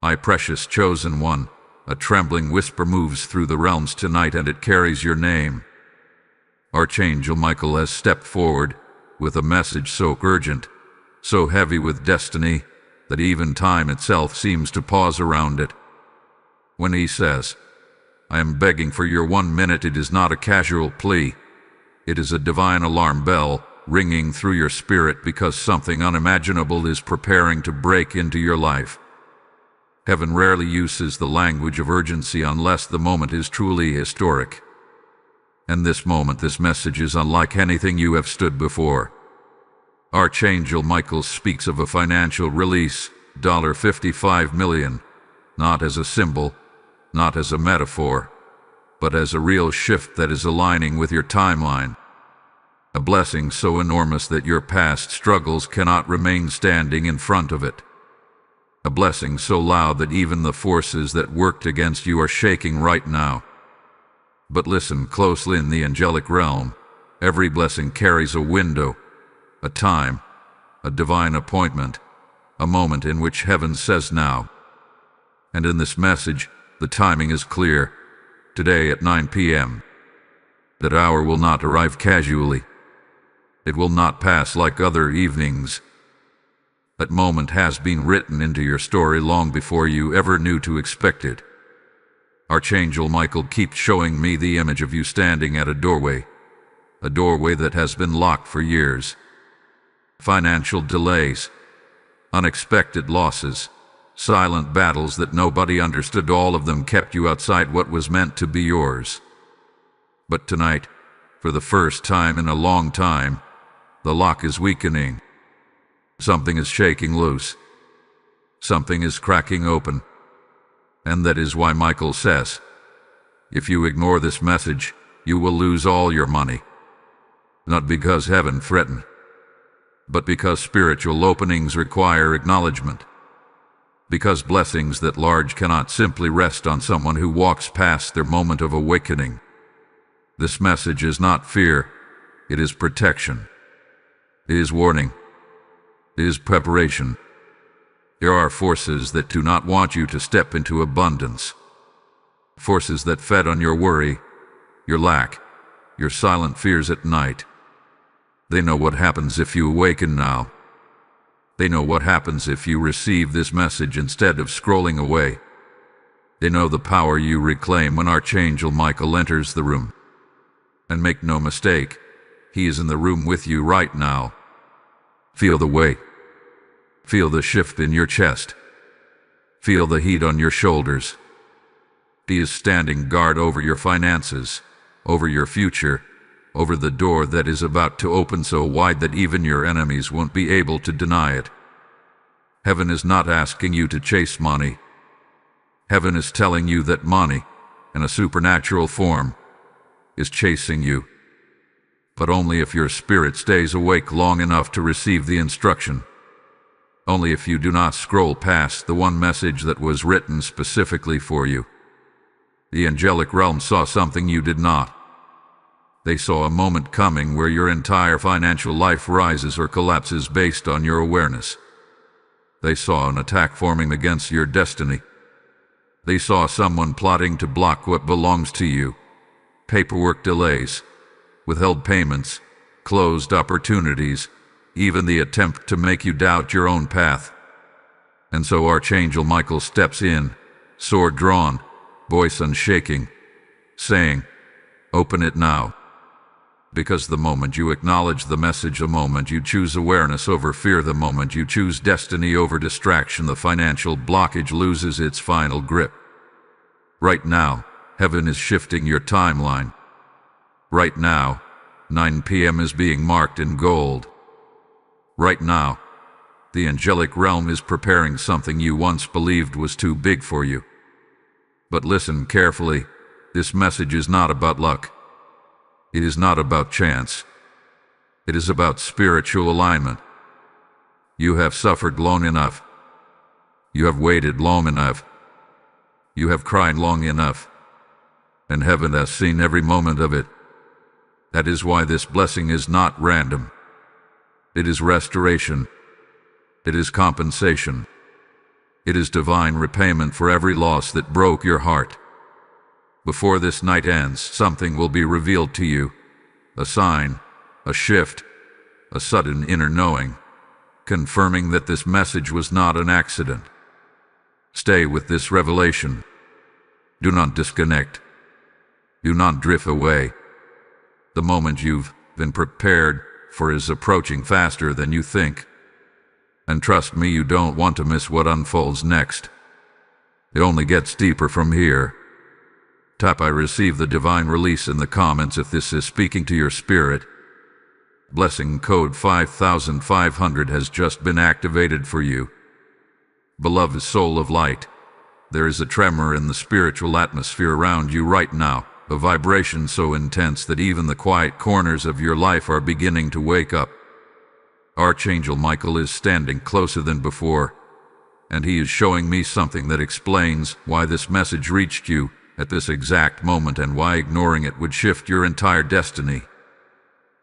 My precious chosen one, a trembling whisper moves through the realms tonight, and it carries your name. Archangel Michael has stepped forward with a message so urgent, so heavy with destiny, that even time itself seems to pause around it. When he says, "I am begging for your 1 minute," it is not a casual plea. It is a divine alarm bell ringing through your spirit, because something unimaginable is preparing to break into your life. Heaven rarely uses the language of urgency unless the moment is truly historic. And this moment, this message is unlike anything you have stood before. Archangel Michael speaks of a financial release, $55 million, not as a symbol, not as a metaphor, but as a real shift that is aligning with your timeline. A blessing so enormous that your past struggles cannot remain standing in front of it. A blessing so loud that even the forces that worked against you are shaking right now. But listen closely, in the angelic realm, every blessing carries a window, a time, a divine appointment, a moment in which heaven says now. And in this message, the timing is clear. Today at 9 p.m. That hour will not arrive casually. It will not pass like other evenings. That moment has been written into your story long before you ever knew to expect it. Archangel Michael keeps showing me the image of you standing at a doorway that has been locked for years. Financial delays, unexpected losses, silent battles that nobody understood, all of them kept you outside what was meant to be yours. But tonight, for the first time in a long time, the lock is weakening. Something is shaking loose. Something is cracking open. And that is why Michael says, if you ignore this message, you will lose all your money. Not because heaven threatened, but because spiritual openings require acknowledgement. Because blessings that large cannot simply rest on someone who walks past their moment of awakening. This message is not fear, it is protection. It is warning. It is preparation. There are forces that do not want you to step into abundance. Forces that fed on your worry, your lack, your silent fears at night. They know what happens if you awaken now. They know what happens if you receive this message instead of scrolling away. They know the power you reclaim when Archangel Michael enters the room. And make no mistake, he is in the room with you right now. Feel the weight. Feel the shift in your chest. Feel the heat on your shoulders. He is standing guard over your finances, over your future, over the door that is about to open so wide that even your enemies won't be able to deny it. Heaven is not asking you to chase money. Heaven is telling you that money, in a supernatural form, is chasing you. But only if your spirit stays awake long enough to receive the instruction. Only if you do not scroll past the one message that was written specifically for you. The angelic realm saw something you did not. They saw a moment coming where your entire financial life rises or collapses based on your awareness. They saw an attack forming against your destiny. They saw someone plotting to block what belongs to you. Paperwork delays, withheld payments, closed opportunities, even the attempt to make you doubt your own path. And so Archangel Michael steps in, sword drawn, voice unshaking, saying, "Open it now." Because the moment you acknowledge the message, the moment you choose awareness over fear, the moment you choose destiny over distraction, the financial blockage loses its final grip. Right now, heaven is shifting your timeline. Right now, 9 p.m. is being marked in gold. Right now, the angelic realm is preparing something you once believed was too big for you. But listen carefully, this message is not about luck. It is not about chance. It is about spiritual alignment. You have suffered long enough. You have waited long enough. You have cried long enough. And heaven has seen every moment of it. That is why this blessing is not random. It is restoration. It is compensation. It is divine repayment for every loss that broke your heart. Before this night ends, something will be revealed to you. A sign, a shift, a sudden inner knowing, confirming that this message was not an accident. Stay with this revelation. Do not disconnect. Do not drift away. The moment you've been prepared for is approaching faster than you think. And trust me, you don't want to miss what unfolds next. It only gets deeper from here. Tap I receive the divine release in the comments if this is speaking to your spirit. Blessing code 5500 has just been activated for you. Beloved soul of light, there is a tremor in the spiritual atmosphere around you right now, a vibration so intense that even the quiet corners of your life are beginning to wake up. Archangel Michael is standing closer than before, and he is showing me something that explains why this message reached you at this exact moment and why ignoring it would shift your entire destiny.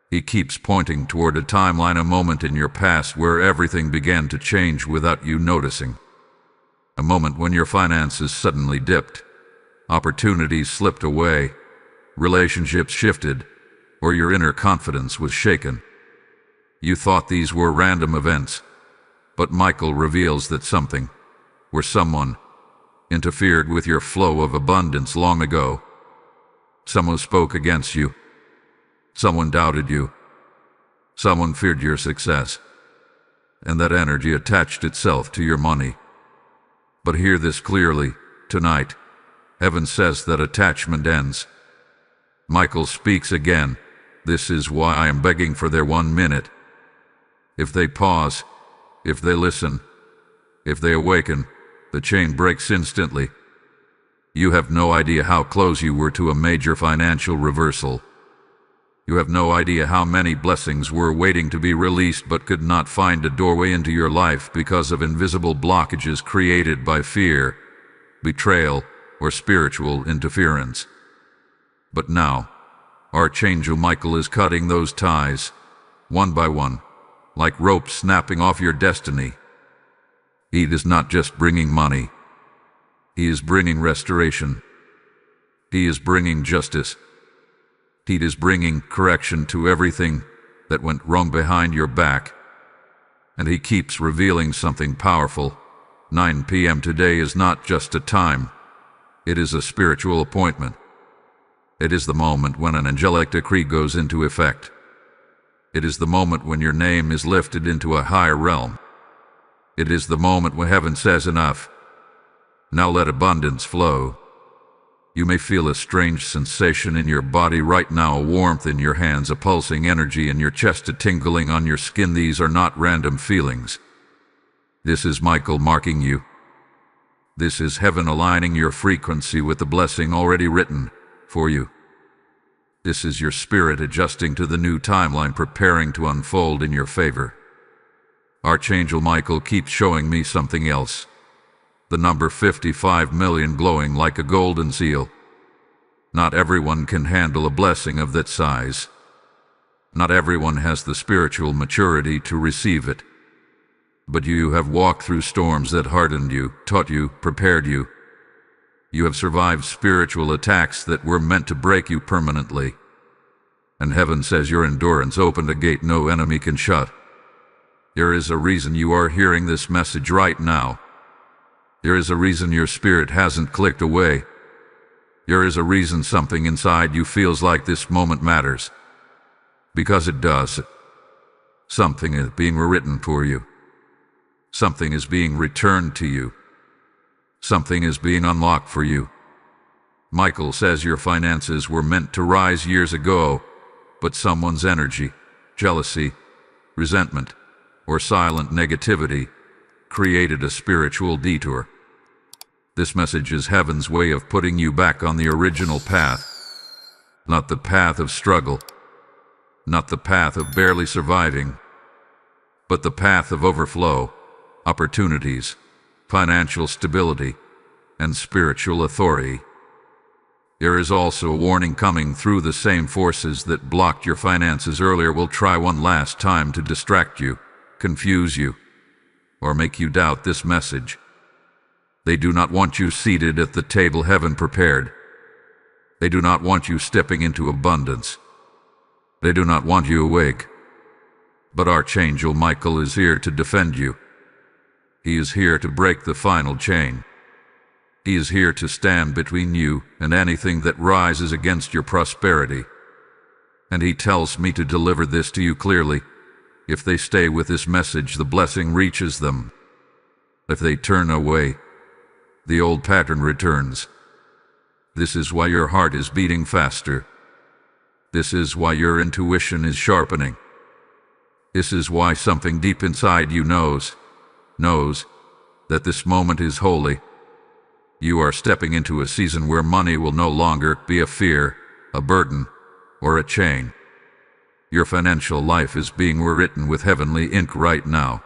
He keeps pointing toward a timeline, a moment in your past where everything began to change without you noticing. A moment when your finances suddenly dipped, opportunities slipped away, relationships shifted, or your inner confidence was shaken. You thought these were random events, but Michael reveals that something, or someone, interfered with your flow of abundance long ago. Someone spoke against you. Someone doubted you. Someone feared your success. And that energy attached itself to your money. But hear this clearly, tonight. Heaven says that attachment ends. Michael speaks again. This is why I am begging for their 1 minute. If they pause, if they listen, if they awaken, the chain breaks instantly. You have no idea how close you were to a major financial reversal. You have no idea how many blessings were waiting to be released but could not find a doorway into your life because of invisible blockages created by fear, betrayal, or spiritual interference. But now, Archangel Michael is cutting those ties, one by one, like ropes snapping off your destiny. He is not just bringing money. He is bringing restoration. He is bringing justice. He is bringing correction to everything that went wrong behind your back. And he keeps revealing something powerful. 9 p.m. today is not just a time. It is a spiritual appointment. It is the moment when an angelic decree goes into effect. It is the moment when your name is lifted into a higher realm. It is the moment when heaven says enough. Now let abundance flow. You may feel a strange sensation in your body right now, a warmth in your hands, a pulsing energy in your chest, a tingling on your skin. These are not random feelings. This is Michael marking you. This is heaven aligning your frequency with the blessing already written for you. This is your spirit adjusting to the new timeline, preparing to unfold in your favor. Archangel Michael keeps showing me something else. The number 55 million glowing like a golden seal. Not everyone can handle a blessing of that size. Not everyone has the spiritual maturity to receive it. But you have walked through storms that hardened you, taught you, prepared you. You have survived spiritual attacks that were meant to break you permanently. And heaven says your endurance opened a gate no enemy can shut. There is a reason you are hearing this message right now. There is a reason your spirit hasn't clicked away. There is a reason something inside you feels like this moment matters. Because it does. Something is being rewritten for you. Something is being returned to you. Something is being unlocked for you. Michael says your finances were meant to rise years ago, but someone's energy, jealousy, resentment, or silent negativity created a spiritual detour. This message is heaven's way of putting you back on the original path. Not the path of struggle, not the path of barely surviving, but the path of overflow, opportunities, financial stability, and spiritual authority. There is also a warning coming through. The same forces that blocked your finances earlier will try one last time to distract you, confuse you, or make you doubt this message. They do not want you seated at the table heaven prepared. They do not want you stepping into abundance. They do not want you awake. But Archangel Michael is here to defend you. He is here to break the final chain. He is here to stand between you and anything that rises against your prosperity. And he tells me to deliver this to you clearly. If they stay with this message, the blessing reaches them. If they turn away, the old pattern returns. This is why your heart is beating faster. This is why your intuition is sharpening. This is why something deep inside you knows that this moment is holy. You are stepping into a season where money will no longer be a fear, a burden, or a chain. Your financial life is being written with heavenly ink right now.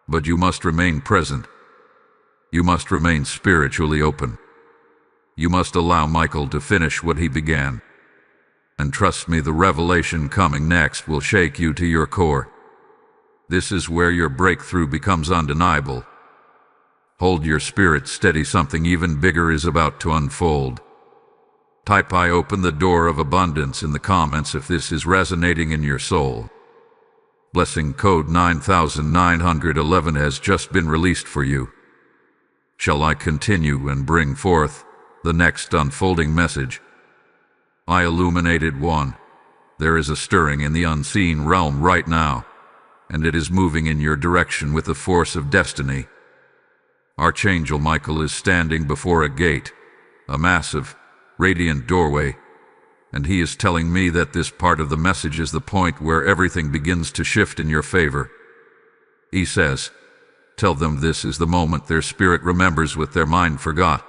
But you must remain present. You must remain spiritually open. You must allow Michael to finish what he began. And trust me, the revelation coming next will shake you to your core. This is where your breakthrough becomes undeniable. Hold your spirit steady, something even bigger is about to unfold. Type "I open the door of abundance" in the comments if this is resonating in your soul. Blessing code 9911 has just been released for you. Shall I continue and bring forth the next unfolding message? I illuminated one. There is a stirring in the unseen realm right now, and it is moving in your direction with the force of destiny. Archangel Michael is standing before a gate, a massive, radiant doorway, and he is telling me that this part of the message is the point where everything begins to shift in your favor. He says, tell them this is the moment their spirit remembers what their mind forgot.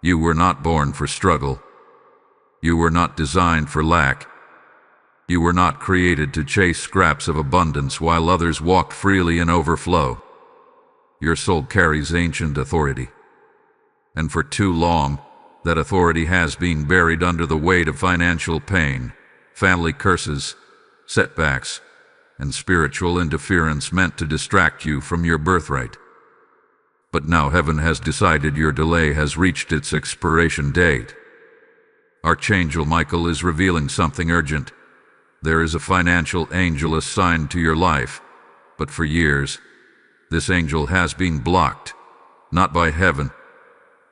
You were not born for struggle. You were not designed for lack. You were not created to chase scraps of abundance while others walked freely in overflow. Your soul carries ancient authority. And for too long, that authority has been buried under the weight of financial pain, family curses, setbacks, and spiritual interference meant to distract you from your birthright. But now heaven has decided your delay has reached its expiration date. Archangel Michael is revealing something urgent. There is a financial angel assigned to your life, but for years, this angel has been blocked, not by heaven,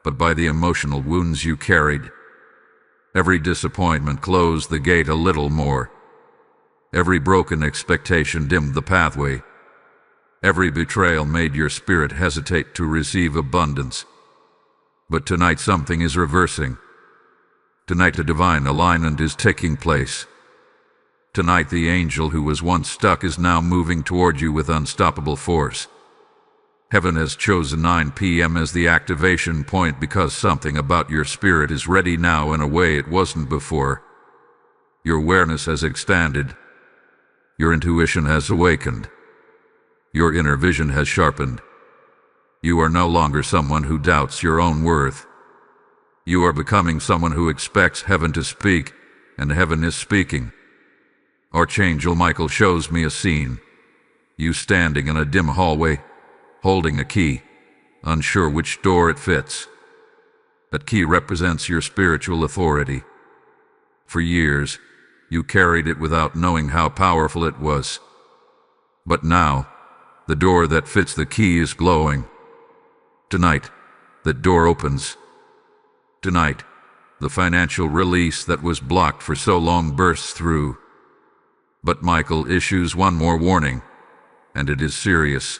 but by the emotional wounds you carried. Every disappointment closed the gate a little more. Every broken expectation dimmed the pathway. Every betrayal made your spirit hesitate to receive abundance. But tonight something is reversing. Tonight a divine alignment is taking place. Tonight the angel who was once stuck is now moving toward you with unstoppable force. Heaven has chosen 9 p.m. as the activation point because something about your spirit is ready now in a way it wasn't before. Your awareness has expanded. Your intuition has awakened. Your inner vision has sharpened. You are no longer someone who doubts your own worth. You are becoming someone who expects heaven to speak, and heaven is speaking. Archangel Michael shows me a scene. You standing in a dim hallway, holding a key, unsure which door it fits. That key represents your spiritual authority. For years, you carried it without knowing how powerful it was. But now, the door that fits the key is glowing. Tonight, that door opens. Tonight, the financial release that was blocked for so long bursts through. But Michael issues one more warning, and it is serious.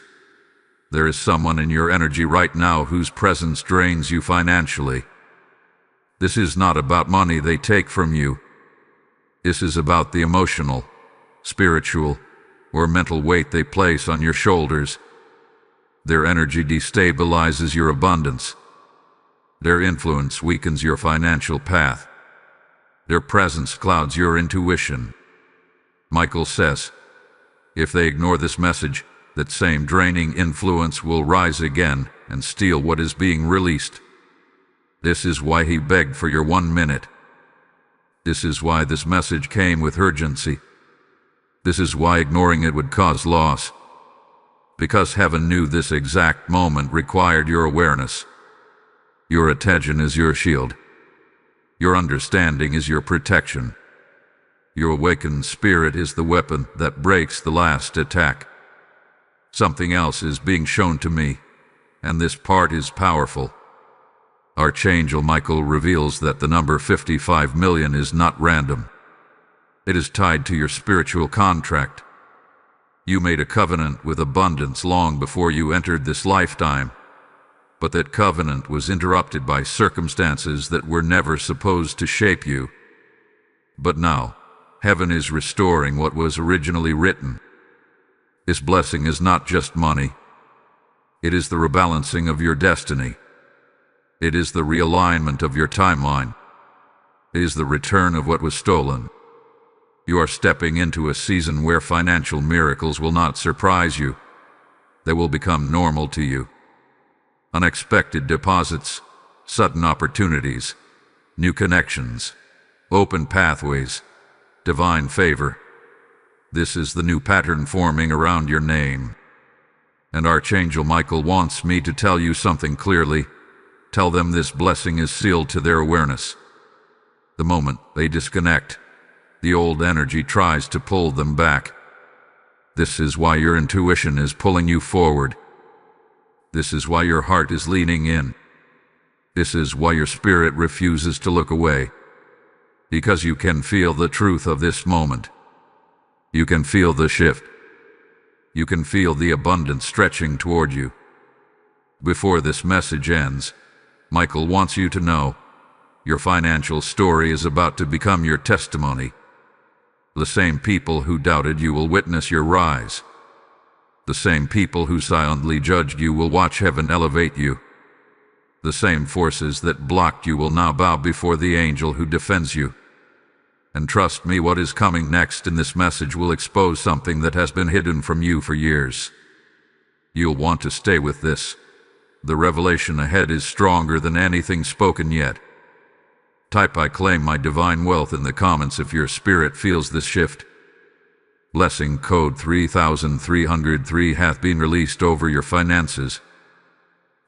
There is someone in your energy right now whose presence drains you financially. This is not about money they take from you. This is about the emotional, spiritual, or mental weight they place on your shoulders. Their energy destabilizes your abundance. Their influence weakens your financial path. Their presence clouds your intuition. Michael says, if they ignore this message, that same draining influence will rise again and steal what is being released. This is why he begged for your 1 minute. This is why this message came with urgency. This is why ignoring it would cause loss. Because heaven knew this exact moment required your awareness. Your attention is your shield. Your understanding is your protection. Your awakened spirit is the weapon that breaks the last attack. Something else is being shown to me, and this part is powerful. Archangel Michael reveals that the number 55 million is not random. It is tied to your spiritual contract. You made a covenant with abundance long before you entered this lifetime, but that covenant was interrupted by circumstances that were never supposed to shape you. But now, heaven is restoring what was originally written. This blessing is not just money. It is the rebalancing of your destiny. It is the realignment of your timeline. It is the return of what was stolen. You are stepping into a season where financial miracles will not surprise you. They will become normal to you. Unexpected deposits, sudden opportunities, new connections, open pathways, divine favor. This is the new pattern forming around your name. And Archangel Michael wants me to tell you something clearly. Tell them this blessing is sealed to their awareness. The moment they disconnect, the old energy tries to pull them back. This is why your intuition is pulling you forward. This is why your heart is leaning in. This is why your spirit refuses to look away. Because you can feel the truth of this moment. You can feel the shift. You can feel the abundance stretching toward you. Before this message ends, Michael wants you to know, your financial story is about to become your testimony. The same people who doubted you will witness your rise. The same people who silently judged you will watch heaven elevate you. The same forces that blocked you will now bow before the angel who defends you. And trust me, what is coming next in this message will expose something that has been hidden from you for years. You'll want to stay with this. The revelation ahead is stronger than anything spoken yet. Type "I claim my divine wealth" in the comments if your spirit feels this shift. Blessing code 3303 hath been released over your finances.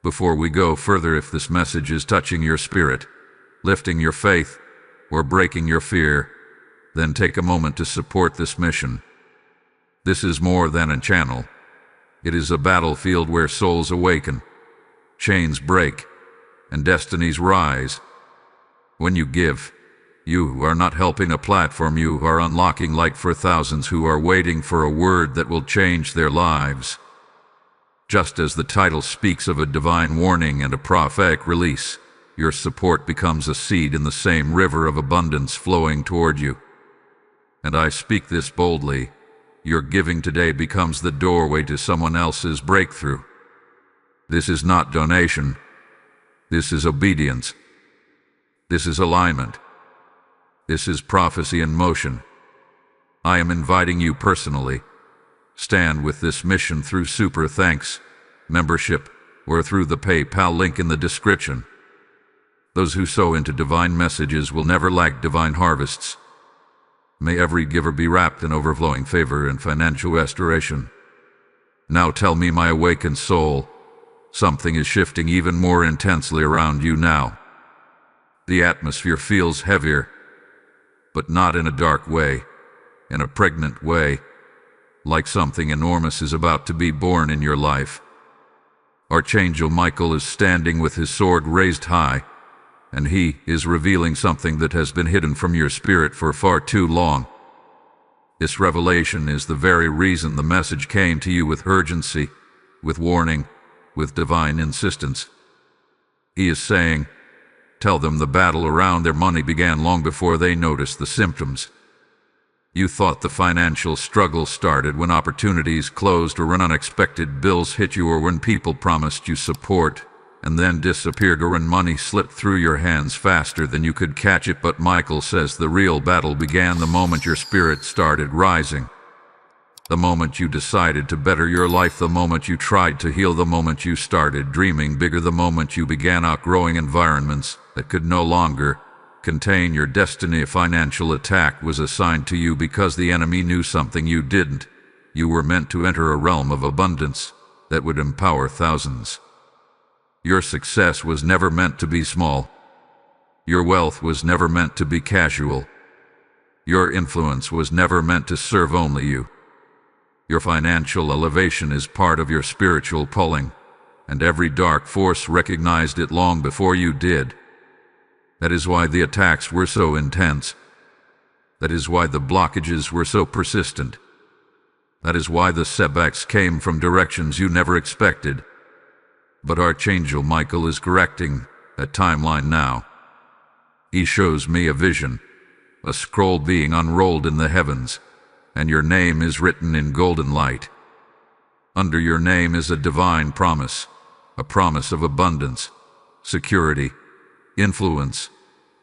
Before we go further, if this message is touching your spirit, lifting your faith, or breaking your fear, then take a moment to support this mission. This is more than a channel. It is a battlefield where souls awaken, chains break, and destinies rise. When you give, you are not helping a platform, you are unlocking light for thousands who are waiting for a word that will change their lives. Just as the title speaks of a divine warning and a prophetic release, your support becomes a seed in the same river of abundance flowing toward you. And I speak this boldly, your giving today becomes the doorway to someone else's breakthrough. This is not donation. This is obedience. This is alignment. This is prophecy in motion. I am inviting you personally. Stand with this mission through Super Thanks, membership, or through the PayPal link in the description. Those who sow into divine messages will never lack divine harvests. May every giver be wrapped in overflowing favor and financial restoration. Now tell me, my awakened soul, something is shifting even more intensely around you now. The atmosphere feels heavier, but not in a dark way, in a pregnant way, like something enormous is about to be born in your life. Archangel Michael is standing with his sword raised high, and he is revealing something that has been hidden from your spirit for far too long. This revelation is the very reason the message came to you with urgency, with warning, with divine insistence. He is saying, tell them the battle around their money began long before they noticed the symptoms. You thought the financial struggle started when opportunities closed, or when unexpected bills hit you, or when people promised you support and then disappeared, or when money slipped through your hands faster than you could catch it. But Michael says the real battle began the moment your spirit started rising. The moment you decided to better your life, the moment you tried to heal, the moment you started dreaming bigger, the moment you began outgrowing environments that could no longer contain your destiny. A financial attack was assigned to you because the enemy knew something you didn't. You were meant to enter a realm of abundance, that would empower thousands. Your success was never meant to be small. Your wealth was never meant to be casual. Your influence was never meant to serve only you. Your financial elevation is part of your spiritual calling, and every dark force recognized it long before you did. That is why the attacks were so intense. That is why the blockages were so persistent. That is why the setbacks came from directions you never expected. But Archangel Michael is correcting that timeline now. He shows me a vision, a scroll being unrolled in the heavens, and your name is written in golden light. Under your name is a divine promise, a promise of abundance, security, influence,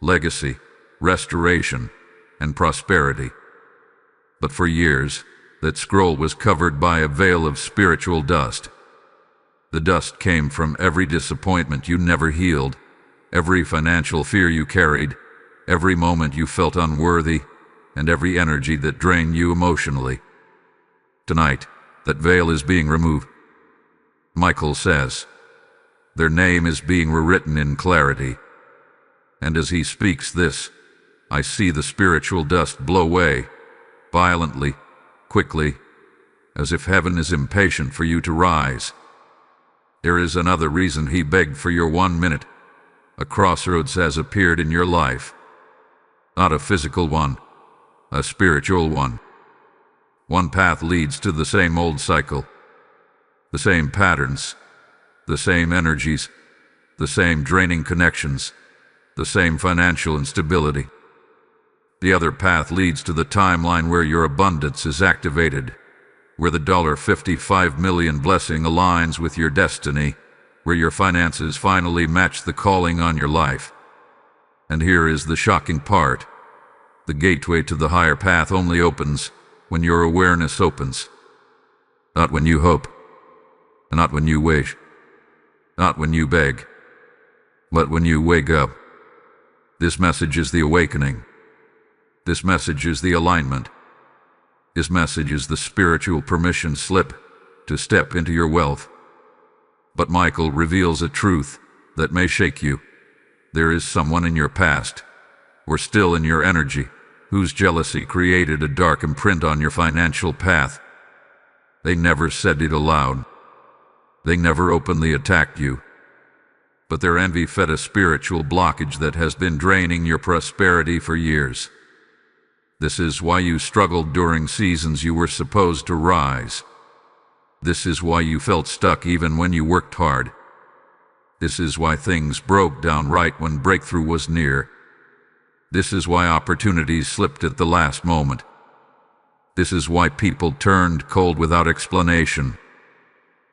legacy, restoration, and prosperity. But for years, that scroll was covered by a veil of spiritual dust. The dust came from every disappointment you never healed, every financial fear you carried, every moment you felt unworthy, and every energy that drained you emotionally. Tonight, that veil is being removed. Michael says, their name is being rewritten in clarity. And as he speaks this, I see the spiritual dust blow away, violently, quickly, as if heaven is impatient for you to rise. There is another reason he begged for your 1 minute. A crossroads has appeared in your life. Not a physical one, a spiritual one. One path leads to the same old cycle, the same patterns, the same energies, the same draining connections, the same financial instability. The other path leads to the timeline where your abundance is activated, where the $55 million blessing aligns with your destiny, where your finances finally match the calling on your life. And here is the shocking part. The gateway to the higher path only opens when your awareness opens. Not when you hope, not when you wish, not when you beg, but when you wake up. This message is the awakening. This message is the alignment. This message is the spiritual permission slip to step into your wealth. But Michael reveals a truth that may shake you. There is someone in your past, or still in your energy, whose jealousy created a dark imprint on your financial path. They never said it aloud. They never openly attacked you. But their envy fed a spiritual blockage that has been draining your prosperity for years. This is why you struggled during seasons you were supposed to rise. This is why you felt stuck even when you worked hard. This is why things broke down right when breakthrough was near. This is why opportunities slipped at the last moment. This is why people turned cold without explanation.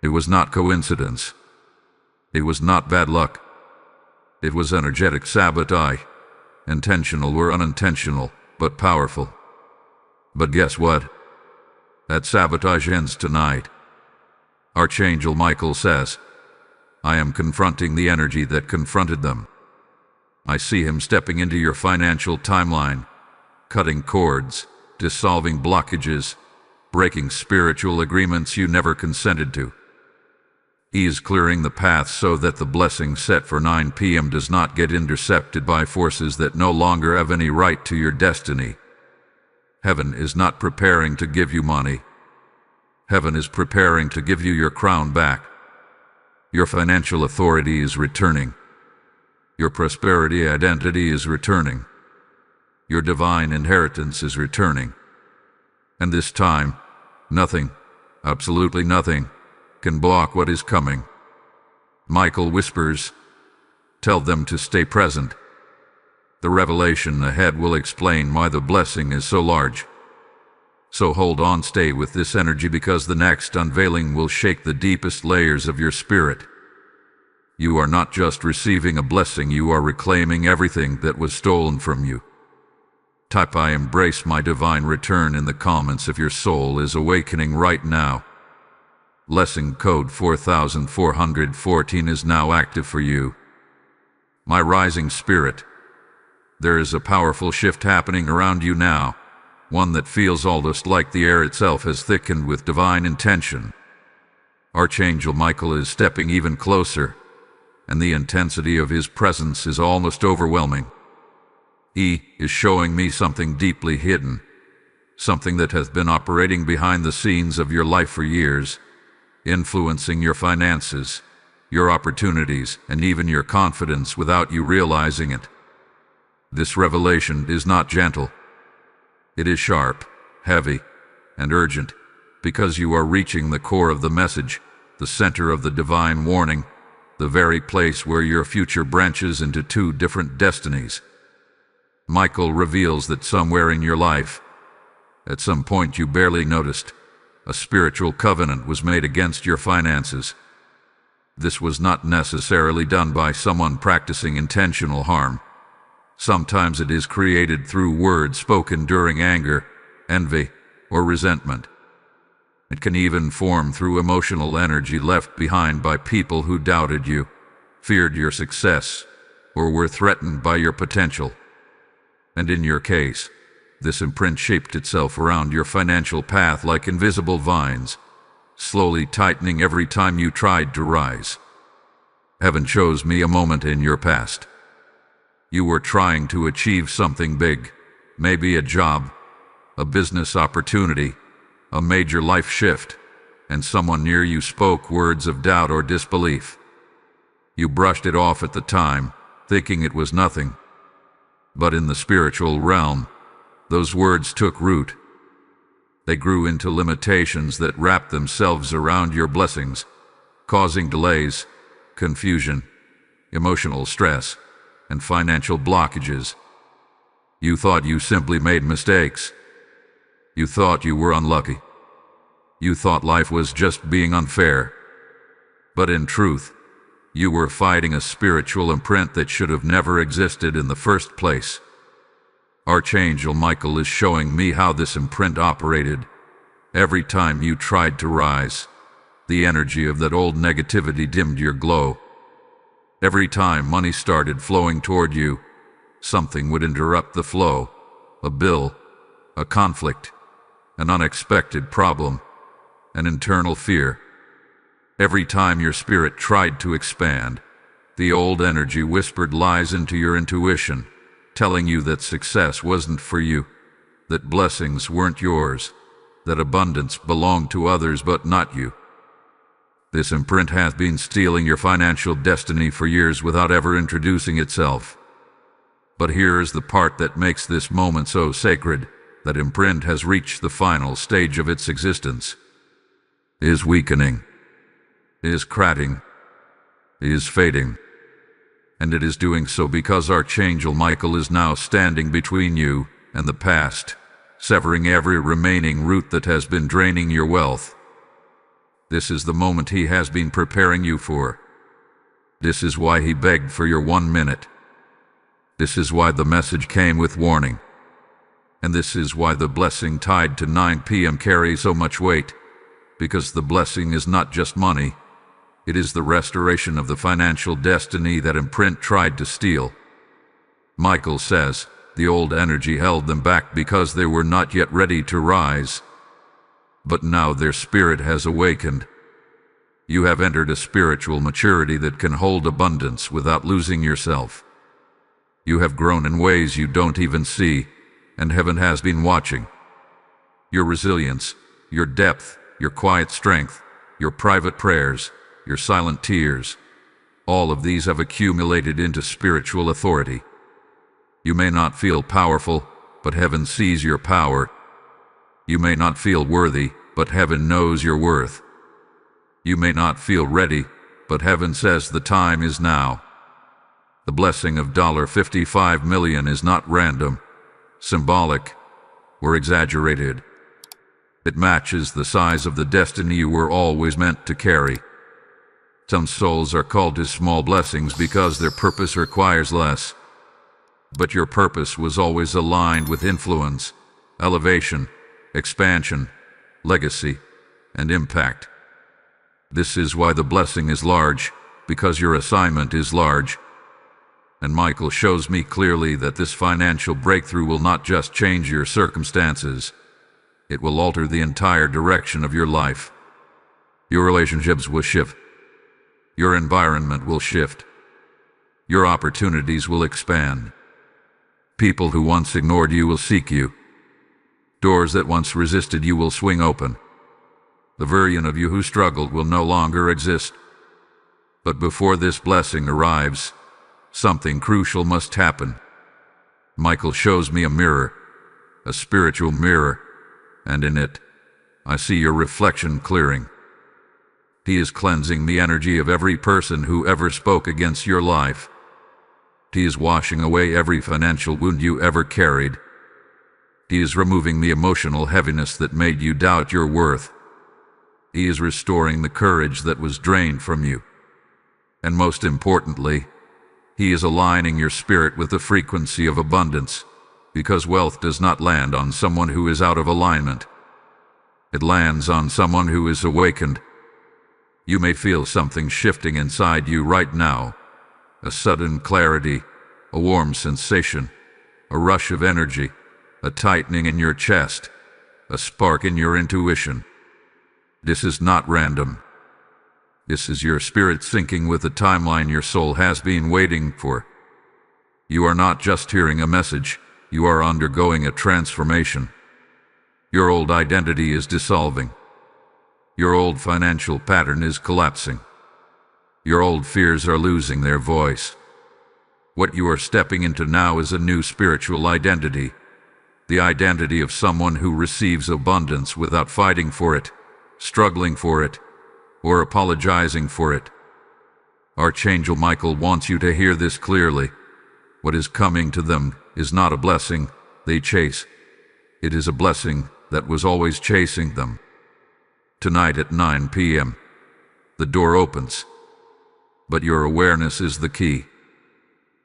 It was not coincidence. It was not bad luck. It was energetic sabotage, intentional or unintentional, but powerful. But guess what? That sabotage ends tonight. Archangel Michael says, I am confronting the energy that confronted them. I see him stepping into your financial timeline, cutting cords, dissolving blockages, breaking spiritual agreements you never consented to. He is clearing the path so that the blessing set for 9 p.m. does not get intercepted by forces that no longer have any right to your destiny. Heaven is not preparing to give you money. Heaven is preparing to give you your crown back. Your financial authority is returning. Your prosperity identity is returning. Your divine inheritance is returning. And this time, nothing, absolutely nothing, can block what is coming. Michael whispers, tell them to stay present. The revelation ahead will explain why the blessing is so large. So hold on, stay with this energy, because the next unveiling will shake the deepest layers of your spirit. You are not just receiving a blessing, you are reclaiming everything that was stolen from you. Type I embrace my divine return in the comments if your soul is awakening right now. Blessing code 4414 is now active for you. My rising spirit, there is a powerful shift happening around you now, one that feels almost like the air itself has thickened with divine intention. Archangel Michael is stepping even closer, and the intensity of his presence is almost overwhelming. He is showing me something deeply hidden, something that has been operating behind the scenes of your life for years, influencing your finances, your opportunities, and even your confidence without you realizing it. This revelation is not gentle. It is sharp, heavy, and urgent, because you are reaching the core of the message, the center of the divine warning, the very place where your future branches into two different destinies. Michael reveals that somewhere in your life, at some point you barely noticed, a spiritual covenant was made against your finances. This was not necessarily done by someone practicing intentional harm. Sometimes it is created through words spoken during anger, envy, or resentment. It can even form through emotional energy left behind by people who doubted you, feared your success, or were threatened by your potential. And in your case, this imprint shaped itself around your financial path like invisible vines, slowly tightening every time you tried to rise. Heaven shows me a moment in your past. You were trying to achieve something big, maybe a job, a business opportunity, a major life shift, and someone near you spoke words of doubt or disbelief. You brushed it off at the time, thinking it was nothing. But in the spiritual realm, those words took root. They grew into limitations that wrapped themselves around your blessings, causing delays, confusion, emotional stress, and financial blockages. You thought you simply made mistakes. You thought you were unlucky. You thought life was just being unfair. But in truth, you were fighting a spiritual imprint that should have never existed in the first place. Archangel Michael is showing me how this imprint operated. Every time you tried to rise, the energy of that old negativity dimmed your glow. Every time money started flowing toward you, something would interrupt the flow. A bill, a conflict, an unexpected problem, an internal fear. Every time your spirit tried to expand, the old energy whispered lies into your intuition, telling you that success wasn't for you, that blessings weren't yours, that abundance belonged to others but not you. This imprint has been stealing your financial destiny for years without ever introducing itself. But here is the part that makes this moment so sacred. That imprint has reached the final stage of its existence. It is weakening. It is crackling. It is fading. And it is doing so because Archangel Michael is now standing between you and the past, severing every remaining root that has been draining your wealth. This is the moment he has been preparing you for. This is why he begged for your 1 minute. This is why the message came with warning. And this is why the blessing tied to 9 p.m. carries so much weight, because the blessing is not just money. It is the restoration of the financial destiny that imprint tried to steal. Michael says the old energy held them back because they were not yet ready to rise. But now their spirit has awakened. You have entered a spiritual maturity that can hold abundance without losing yourself. You have grown in ways you don't even see, and heaven has been watching. Your resilience, your depth, your quiet strength, your private prayers, your silent tears, all of these have accumulated into spiritual authority. You may not feel powerful, but heaven sees your power. You may not feel worthy, but heaven knows your worth. You may not feel ready, but heaven says the time is now. The blessing of $55 million is not random, symbolic, or exaggerated. It matches the size of the destiny you were always meant to carry. Some souls are called to small blessings because their purpose requires less. But your purpose was always aligned with influence, elevation, expansion, legacy, and impact. This is why the blessing is large, because your assignment is large. And Michael shows me clearly that this financial breakthrough will not just change your circumstances, it will alter the entire direction of your life. Your relationships will shift. Your environment will shift. Your opportunities will expand. People who once ignored you will seek you. Doors that once resisted you will swing open. The version of you who struggled will no longer exist. But before this blessing arrives, something crucial must happen. Michael shows me a mirror, a spiritual mirror, and in it, I see your reflection clearing. He is cleansing the energy of every person who ever spoke against your life. He is washing away every financial wound you ever carried. He is removing the emotional heaviness that made you doubt your worth. He is restoring the courage that was drained from you. And most importantly, He is aligning your spirit with the frequency of abundance, because wealth does not land on someone who is out of alignment. It lands on someone who is awakened. You may feel something shifting inside you right now, a sudden clarity, a warm sensation, a rush of energy, a tightening in your chest, a spark in your intuition. This is not random. This is your spirit syncing with the timeline your soul has been waiting for. You are not just hearing a message, you are undergoing a transformation. Your old identity is dissolving. Your old financial pattern is collapsing. Your old fears are losing their voice. What you are stepping into now is a new spiritual identity, the identity of someone who receives abundance without fighting for it, struggling for it, or apologizing for it. Archangel Michael wants you to hear this clearly. What is coming to them is not a blessing they chase. It is a blessing that was always chasing them. Tonight at 9 p.m., the door opens. But your awareness is the key.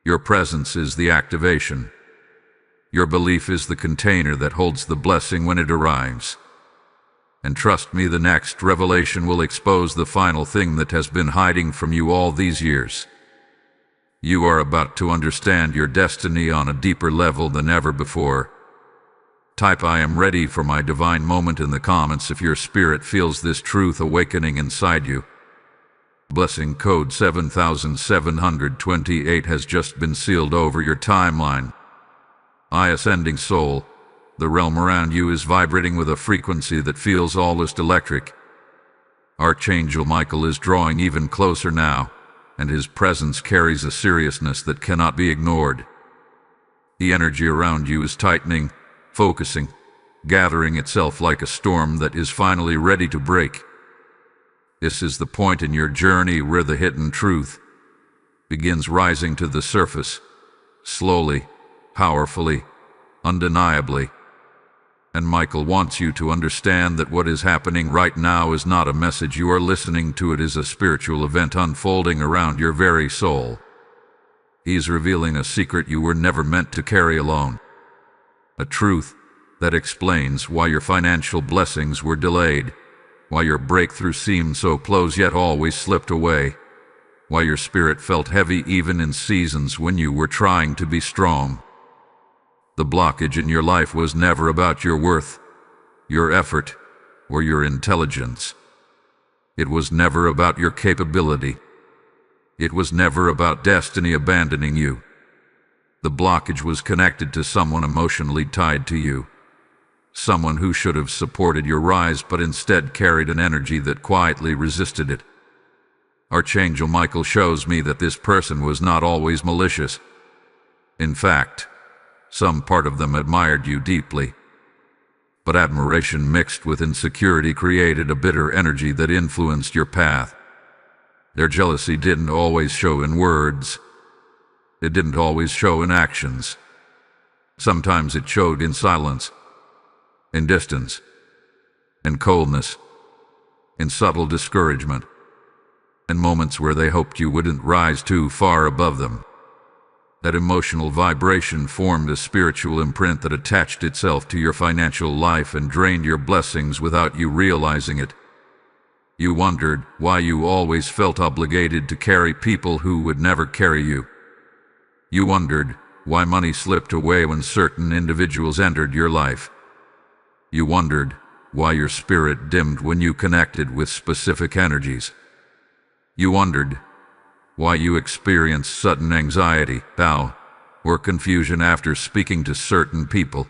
Your presence is the activation. Your belief is the container that holds the blessing when it arrives. And trust me, the next revelation will expose the final thing that has been hiding from you all these years. You are about to understand your destiny on a deeper level than ever before. Type "I am ready for my divine moment" in the comments if your spirit feels this truth awakening inside you. Blessing code 7728 has just been sealed over your timeline. Ascending soul, the realm around you is vibrating with a frequency that feels almost electric. Archangel Michael is drawing even closer now, and his presence carries a seriousness that cannot be ignored. The energy around you is tightening, focusing, gathering itself like a storm that is finally ready to break. This is the point in your journey where the hidden truth begins rising to the surface, slowly, powerfully, undeniably. And Michael wants you to understand that what is happening right now is not a message you are listening to, it is a spiritual event unfolding around your very soul. He's revealing a secret you were never meant to carry alone. A truth that explains why your financial blessings were delayed, why your breakthrough seemed so close yet always slipped away, why your spirit felt heavy even in seasons when you were trying to be strong. The blockage in your life was never about your worth, your effort, or your intelligence. It was never about your capability. It was never about destiny abandoning you. The blockage was connected to someone emotionally tied to you. Someone who should have supported your rise but instead carried an energy that quietly resisted it. Archangel Michael shows me that this person was not always malicious. In fact, some part of them admired you deeply. But admiration mixed with insecurity created a bitter energy that influenced your path. Their jealousy didn't always show in words. It didn't always show in actions. Sometimes it showed in silence, in distance, in coldness, in subtle discouragement, in moments where they hoped you wouldn't rise too far above them. That emotional vibration formed a spiritual imprint that attached itself to your financial life and drained your blessings without you realizing it. You wondered why you always felt obligated to carry people who would never carry you. You wondered why money slipped away when certain individuals entered your life. You wondered why your spirit dimmed when you connected with specific energies. You wondered why you experienced sudden anxiety, doubt, or confusion after speaking to certain people.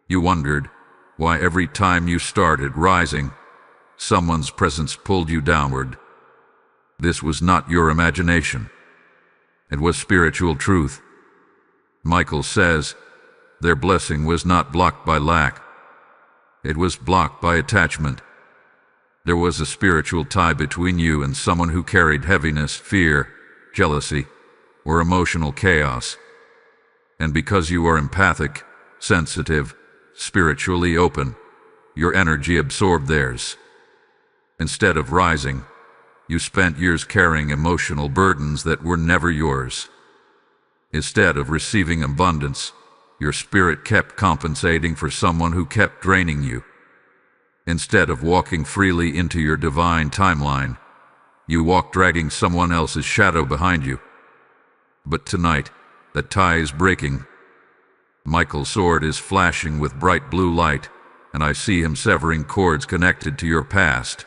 You wondered why every time you started rising, someone's presence pulled you downward. This was not your imagination. It was spiritual truth. Michael says their blessing was not blocked by lack. It was blocked by attachment. There was a spiritual tie between you and someone who carried heaviness, fear, jealousy, or emotional chaos. And because you are empathic, sensitive, spiritually open, your energy absorbed theirs. Instead of rising, you spent years carrying emotional burdens that were never yours. Instead of receiving abundance, your spirit kept compensating for someone who kept draining you. Instead of walking freely into your divine timeline, you walked dragging someone else's shadow behind you. But tonight, that tie is breaking. Michael's sword is flashing with bright blue light, and I see him severing cords connected to your past,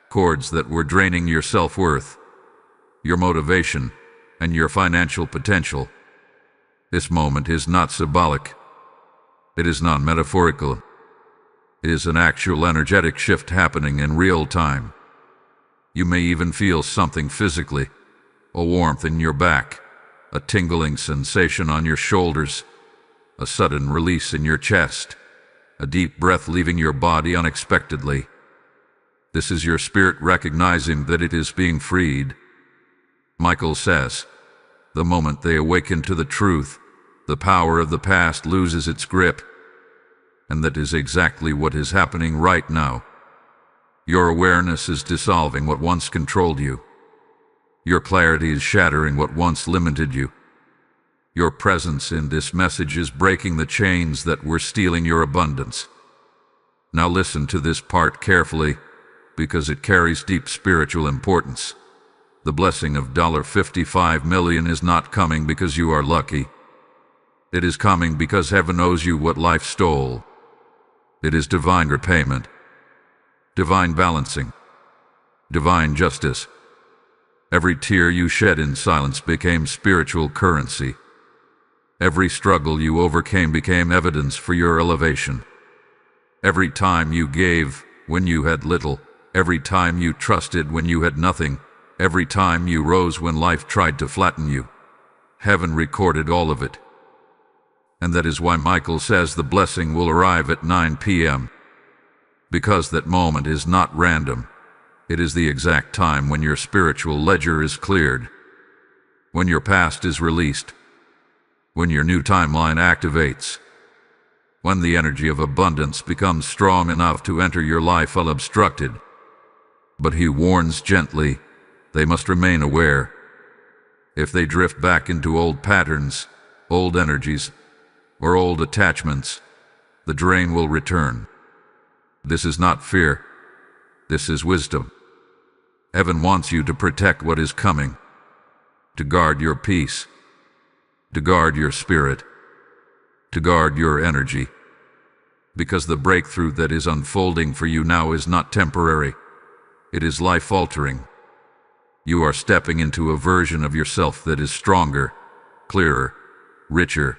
cords that were draining your self-worth, your motivation, and your financial potential. This moment is not symbolic. It is not metaphorical. It is an actual energetic shift happening in real time. You may even feel something physically, a warmth in your back, a tingling sensation on your shoulders, a sudden release in your chest, a deep breath leaving your body unexpectedly. This is your spirit recognizing that it is being freed. Michael says, the moment they awaken to the truth, the power of the past loses its grip. And that is exactly what is happening right now. Your awareness is dissolving what once controlled you. Your clarity is shattering what once limited you. Your presence in this message is breaking the chains that were stealing your abundance. Now listen to this part carefully, because it carries deep spiritual importance. The blessing of $55 million is not coming because you are lucky. It is coming because heaven owes you what life stole. It is divine repayment, divine balancing, divine justice. Every tear you shed in silence became spiritual currency. Every struggle you overcame became evidence for your elevation. Every time you gave when you had little, every time you trusted when you had nothing, every time you rose when life tried to flatten you, heaven recorded all of it. And that is why Michael says the blessing will arrive at 9 p.m. Because that moment is not random. It is the exact time when your spiritual ledger is cleared, when your past is released, when your new timeline activates, when the energy of abundance becomes strong enough to enter your life unobstructed. But he warns gently, they must remain aware. If they drift back into old patterns, old energies, or old attachments, the drain will return. This is not fear. This is wisdom. Heaven wants you to protect what is coming, to guard your peace, to guard your spirit, to guard your energy. Because the breakthrough that is unfolding for you now is not temporary. It is life-altering. You are stepping into a version of yourself that is stronger, clearer, richer,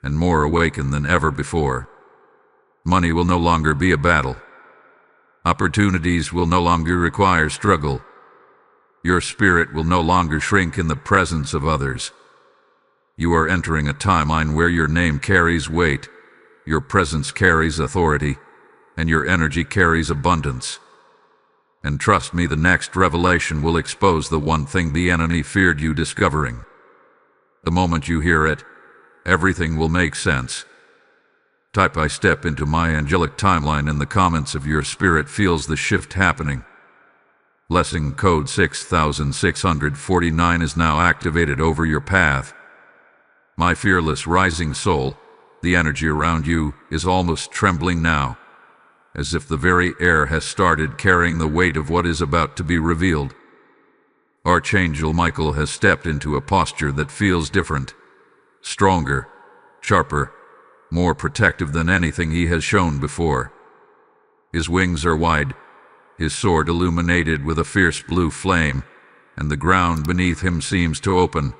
and more awakened than ever before. Money will no longer be a battle. Opportunities will no longer require struggle. Your spirit will no longer shrink in the presence of others. You are entering a timeline where your name carries weight, your presence carries authority, and your energy carries abundance. And trust me, the next revelation will expose the one thing the enemy feared you discovering. The moment you hear it, everything will make sense. Type "I step into my angelic timeline" in the comments if your spirit feels the shift happening. Blessing code 6649 is now activated over your path. My fearless rising soul, the energy around you is almost trembling now, as if the very air has started carrying the weight of what is about to be revealed. Archangel Michael has stepped into a posture that feels different. Stronger, sharper, more protective than anything he has shown before. His wings are wide, his sword illuminated with a fierce blue flame, and the ground beneath him seems to open,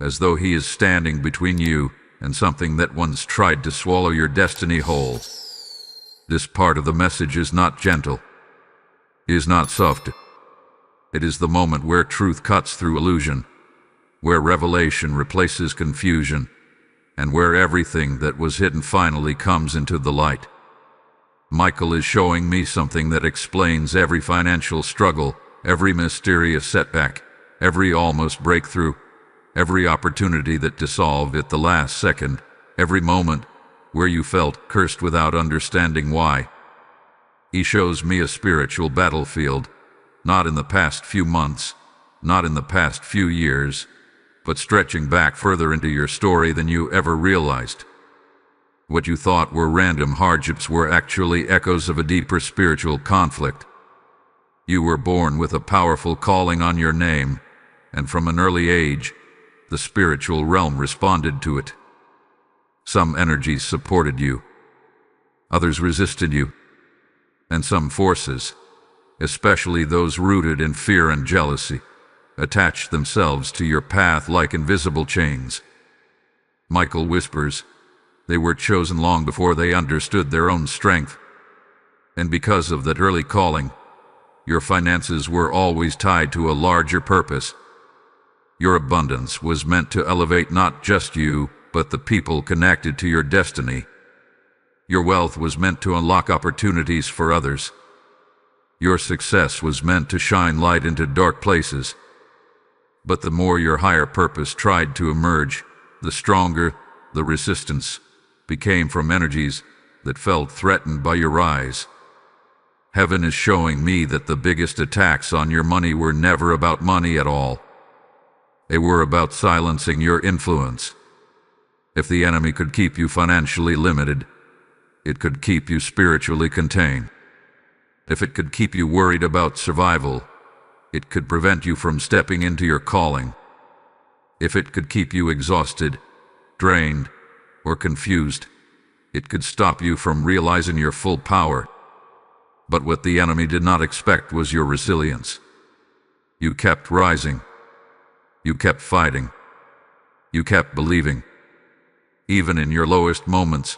as though he is standing between you and something that once tried to swallow your destiny whole. This part of the message is not gentle, is not soft. It is the moment where truth cuts through illusion, where revelation replaces confusion, and where everything that was hidden finally comes into the light. Michael is showing me something that explains every financial struggle, every mysterious setback, every almost breakthrough, every opportunity that dissolved at the last second, every moment where you felt cursed without understanding why. He shows me a spiritual battlefield, not in the past few months, not in the past few years, but stretching back further into your story than you ever realized. What you thought were random hardships were actually echoes of a deeper spiritual conflict. You were born with a powerful calling on your name, and from an early age, the spiritual realm responded to it. Some energies supported you, others resisted you, and some forces, especially those rooted in fear and jealousy, attached themselves to your path like invisible chains. Michael whispers, they were chosen long before they understood their own strength, and because of that early calling, your finances were always tied to a larger purpose. Your abundance was meant to elevate not just you, but the people connected to your destiny. Your wealth was meant to unlock opportunities for others. Your success was meant to shine light into dark places. But the more your higher purpose tried to emerge, the stronger the resistance became from energies that felt threatened by your rise. Heaven is showing me that the biggest attacks on your money were never about money at all. They were about silencing your influence. If the enemy could keep you financially limited, it could keep you spiritually contained. If it could keep you worried about survival, it could prevent you from stepping into your calling. If it could keep you exhausted, drained, or confused, it could stop you from realizing your full power. But what the enemy did not expect was your resilience. You kept rising. You kept fighting. You kept believing. Even in your lowest moments,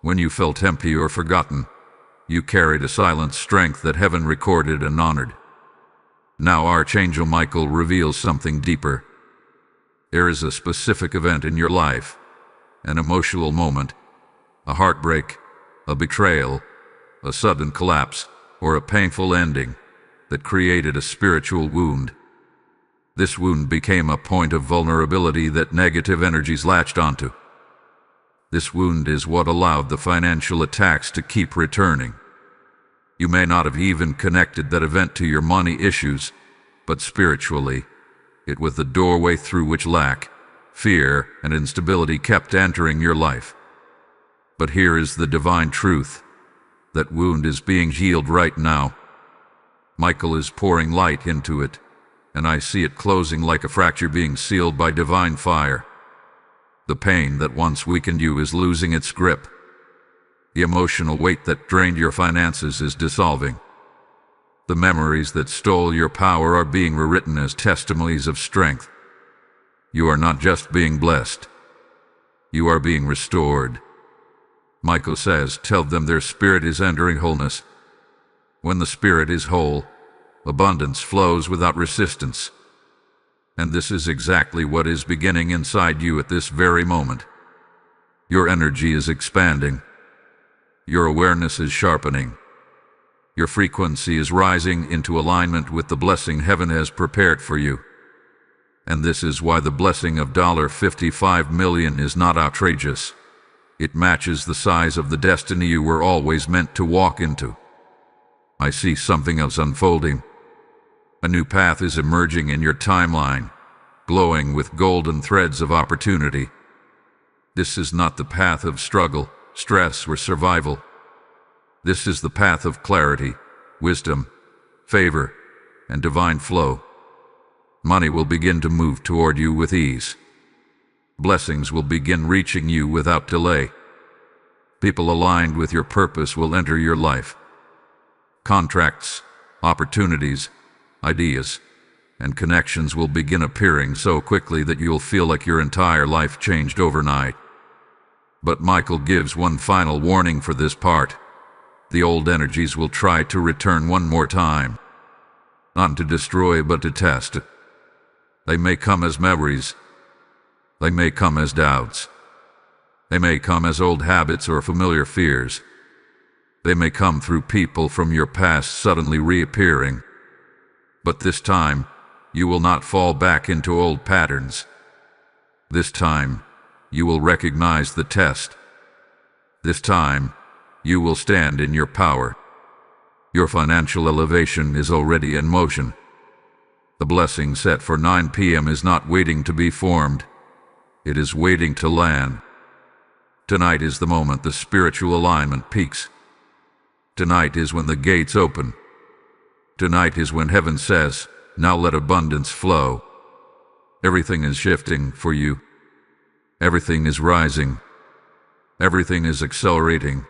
when you felt empty or forgotten, you carried a silent strength that heaven recorded and honored. Now Archangel Michael reveals something deeper. There is a specific event in your life, an emotional moment, a heartbreak, a betrayal, a sudden collapse, or a painful ending that created a spiritual wound. This wound became a point of vulnerability that negative energies latched onto. This wound is what allowed the financial attacks to keep returning. You may not have even connected that event to your money issues, but spiritually, it was the doorway through which lack, fear, and instability kept entering your life. But here is the divine truth. That wound is being healed right now. Michael is pouring light into it, and I see it closing like a fracture being sealed by divine fire. The pain that once weakened you is losing its grip. The emotional weight that drained your finances is dissolving. The memories that stole your power are being rewritten as testimonies of strength. You are not just being blessed. You are being restored. Michael says, tell them their spirit is entering wholeness. When the spirit is whole, abundance flows without resistance. And this is exactly what is beginning inside you at this very moment. Your energy is expanding. Your awareness is sharpening. Your frequency is rising into alignment with the blessing heaven has prepared for you. And this is why the blessing of $55 million is not outrageous. It matches the size of the destiny you were always meant to walk into. I see something else unfolding. A new path is emerging in your timeline, glowing with golden threads of opportunity. This is not the path of struggle, stress, or survival. This is the path of clarity, wisdom, favor, and divine flow. Money will begin to move toward you with ease. Blessings will begin reaching you without delay. People aligned with your purpose will enter your life, Contracts, opportunities, ideas, and connections will begin appearing so quickly that you'll feel like your entire life changed overnight. But Michael gives one final warning for this part. The old energies will try to return one more time. Not to destroy, but to test. They may come as memories. They may come as doubts. They may come as old habits or familiar fears. They may come through people from your past suddenly reappearing. But this time, you will not fall back into old patterns. This time, you will recognize the test. This time, you will stand in your power. Your financial elevation is already in motion. The blessing set for 9 p.m. is not waiting to be formed. It is waiting to land. Tonight is the moment the spiritual alignment peaks. Tonight is when the gates open. Tonight is when heaven says, "Now let abundance flow." Everything is shifting for you. Everything is rising. Everything is accelerating.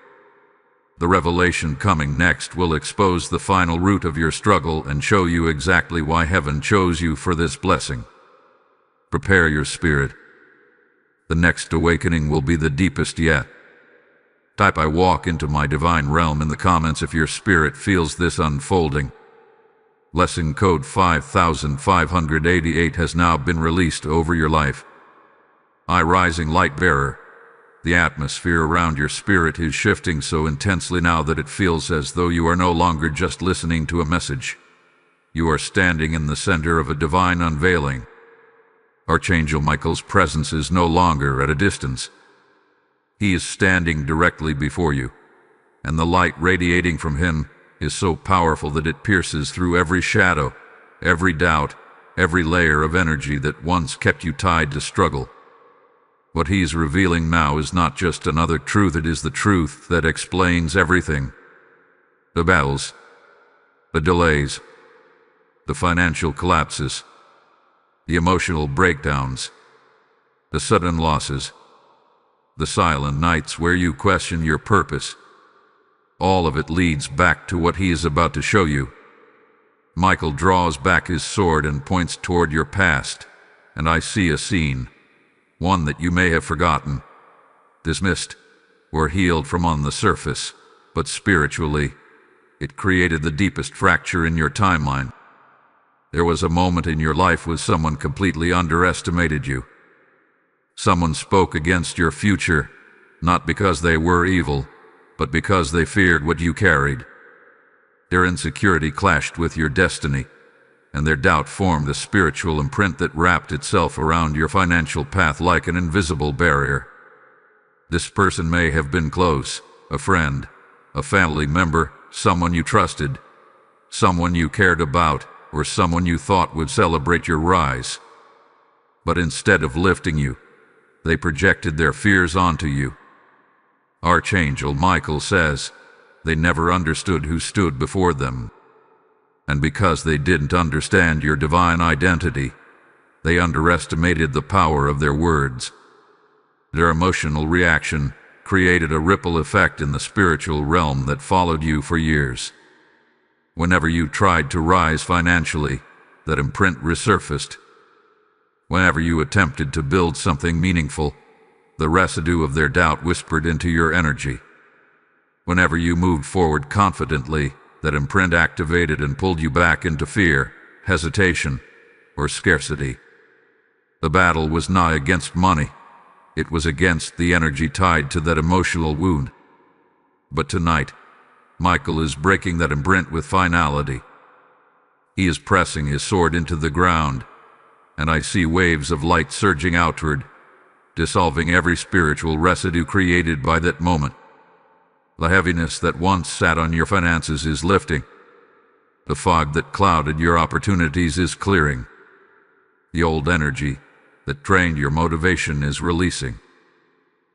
The revelation coming next will expose the final root of your struggle and show you exactly why heaven chose you for this blessing. Prepare your spirit. The next awakening will be the deepest yet. Type "I walk into my divine realm" in the comments if your spirit feels this unfolding. Blessing code 5588 has now been released over your life. I, rising light bearer. The atmosphere around your spirit is shifting so intensely now that it feels as though you are no longer just listening to a message. You are standing in the center of a divine unveiling. Archangel Michael's presence is no longer at a distance. He is standing directly before you, and the light radiating from him is so powerful that it pierces through every shadow, every doubt, every layer of energy that once kept you tied to struggle. What he is revealing now is not just another truth, it is the truth that explains everything. The battles, the delays, the financial collapses, the emotional breakdowns, the sudden losses, the silent nights where you question your purpose. All of it leads back to what he is about to show you. Michael draws back his sword and points toward your past, and I see a scene, one that you may have forgotten, dismissed, or healed from on the surface, but spiritually, it created the deepest fracture in your timeline. There was a moment in your life when someone completely underestimated you. Someone spoke against your future, not because they were evil, but because they feared what you carried. Their insecurity clashed with your destiny, and their doubt formed a spiritual imprint that wrapped itself around your financial path like an invisible barrier. This person may have been close, a friend, a family member, someone you trusted, someone you cared about, or someone you thought would celebrate your rise. But instead of lifting you, they projected their fears onto you. Archangel Michael says they never understood who stood before them. And because they didn't understand your divine identity, they underestimated the power of their words. Their emotional reaction created a ripple effect in the spiritual realm that followed you for years. Whenever you tried to rise financially, that imprint resurfaced. Whenever you attempted to build something meaningful, the residue of their doubt whispered into your energy. Whenever you moved forward confidently, that imprint activated and pulled you back into fear, hesitation, or scarcity. The battle was not against money. It was against the energy tied to that emotional wound. But tonight, Michael is breaking that imprint with finality. He is pressing his sword into the ground, and I see waves of light surging outward, dissolving every spiritual residue created by that moment. The heaviness that once sat on your finances is lifting. The fog that clouded your opportunities is clearing. The old energy that drained your motivation is releasing.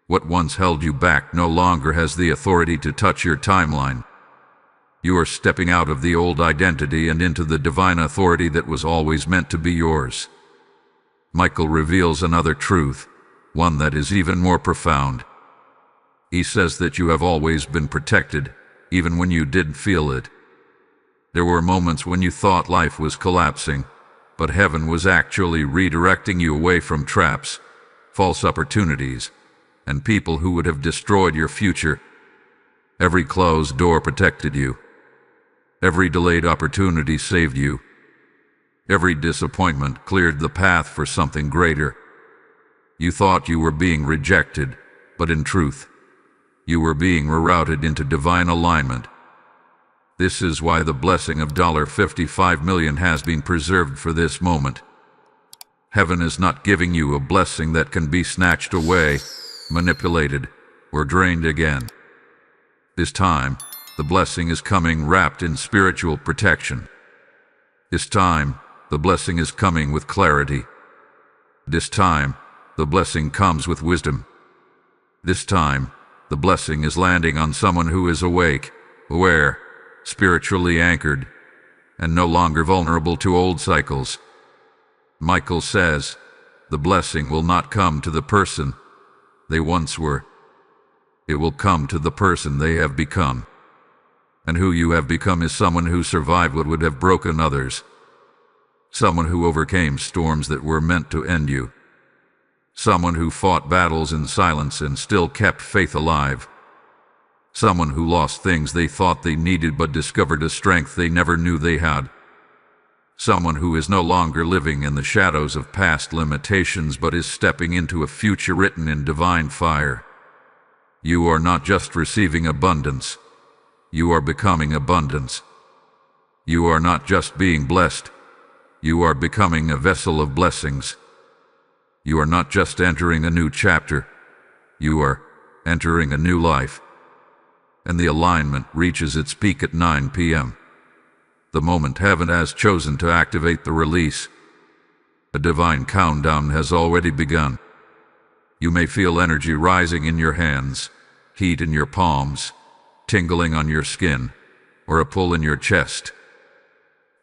What once held you back no longer has the authority to touch your timeline. You are stepping out of the old identity and into the divine authority that was always meant to be yours. Michael reveals another truth, one that is even more profound. He says that you have always been protected, even when you didn't feel it. There were moments when you thought life was collapsing, but heaven was actually redirecting you away from traps, false opportunities, and people who would have destroyed your future. Every closed door protected you. Every delayed opportunity saved you. Every disappointment cleared the path for something greater. You thought you were being rejected, but in truth, you were being rerouted into divine alignment. This is why the blessing of $55 million has been preserved for this moment. Heaven is not giving you a blessing that can be snatched away, manipulated, or drained again. This time, the blessing is coming wrapped in spiritual protection. This time, the blessing is coming with clarity. This time, the blessing comes with wisdom. This time, the blessing is landing on someone who is awake, aware, spiritually anchored, and no longer vulnerable to old cycles. Michael says, the blessing will not come to the person they once were. It will come to the person they have become. And who you have become is someone who survived what would have broken others. Someone who overcame storms that were meant to end you. Someone who fought battles in silence and still kept faith alive. Someone who lost things they thought they needed but discovered a strength they never knew they had. Someone who is no longer living in the shadows of past limitations but is stepping into a future written in divine fire. You are not just receiving abundance. You are becoming abundance. You are not just being blessed. You are becoming a vessel of blessings. You are not just entering a new chapter. You are entering a new life. And the alignment reaches its peak at 9 p.m. The moment heaven has chosen to activate the release. A divine countdown has already begun. You may feel energy rising in your hands, heat in your palms, tingling on your skin, or a pull in your chest.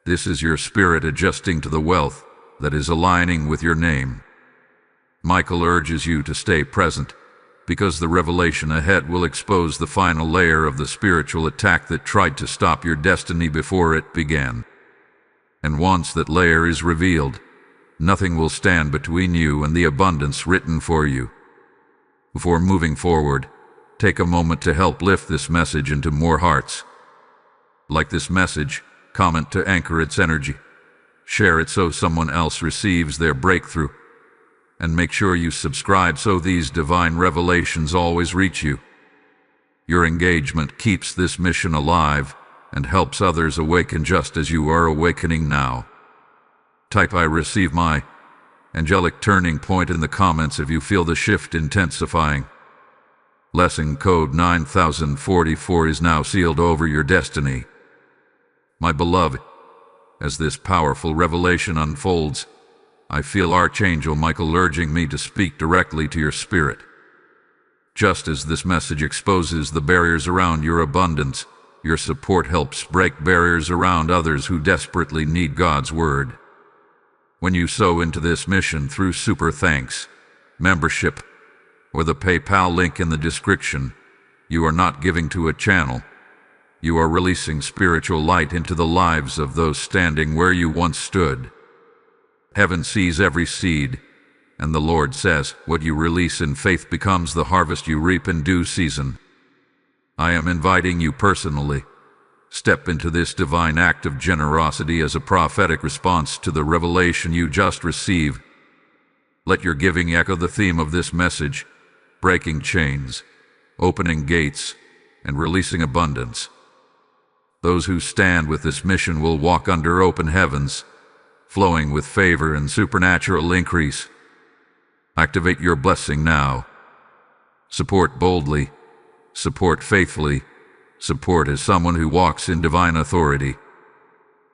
This is your spirit adjusting to the wealth that is aligning with your name. Michael urges you to stay present, because the revelation ahead will expose the final layer of the spiritual attack that tried to stop your destiny before it began. And once that layer is revealed, nothing will stand between you and the abundance written for you. Before moving forward, take a moment to help lift this message into more hearts. Like this message, comment to anchor its energy. Share it so someone else receives their breakthrough. And make sure you subscribe so these divine revelations always reach you. Your engagement keeps this mission alive and helps others awaken just as you are awakening now. Type "I receive my angelic turning point" in the comments if you feel the shift intensifying. Lesson code 9044 is now sealed over your destiny. My beloved, as this powerful revelation unfolds, I feel Archangel Michael urging me to speak directly to your spirit. Just as this message exposes the barriers around your abundance, your support helps break barriers around others who desperately need God's word. When you sow into this mission through Super Thanks, membership, or the PayPal link in the description, you are not giving to a channel. You are releasing spiritual light into the lives of those standing where you once stood. Heaven sees every seed, and the Lord says, what you release in faith becomes the harvest you reap in due season. I am inviting you personally. Step into this divine act of generosity as a prophetic response to the revelation you just received. Let your giving echo the theme of this message: breaking chains, opening gates, and releasing abundance. Those who stand with this mission will walk under open heavens, flowing with favor and supernatural increase. Activate your blessing now. Support boldly. Support faithfully. Support as someone who walks in divine authority.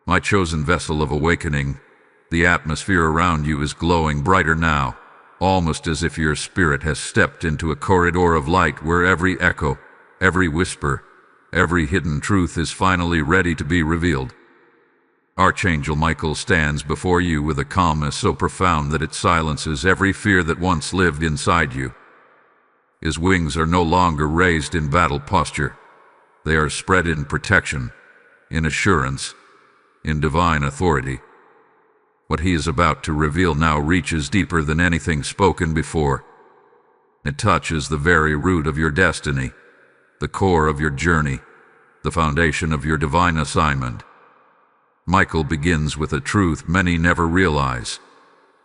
My chosen vessel of awakening, the atmosphere around you is glowing brighter now, almost as if your spirit has stepped into a corridor of light where every echo, every whisper, every hidden truth is finally ready to be revealed. Archangel Michael stands before you with a calmness so profound that it silences every fear that once lived inside you. His wings are no longer raised in battle posture. They are spread in protection, in assurance, in divine authority. What he is about to reveal now reaches deeper than anything spoken before. It touches the very root of your destiny, the core of your journey, the foundation of your divine assignment. Michael begins with a truth many never realize.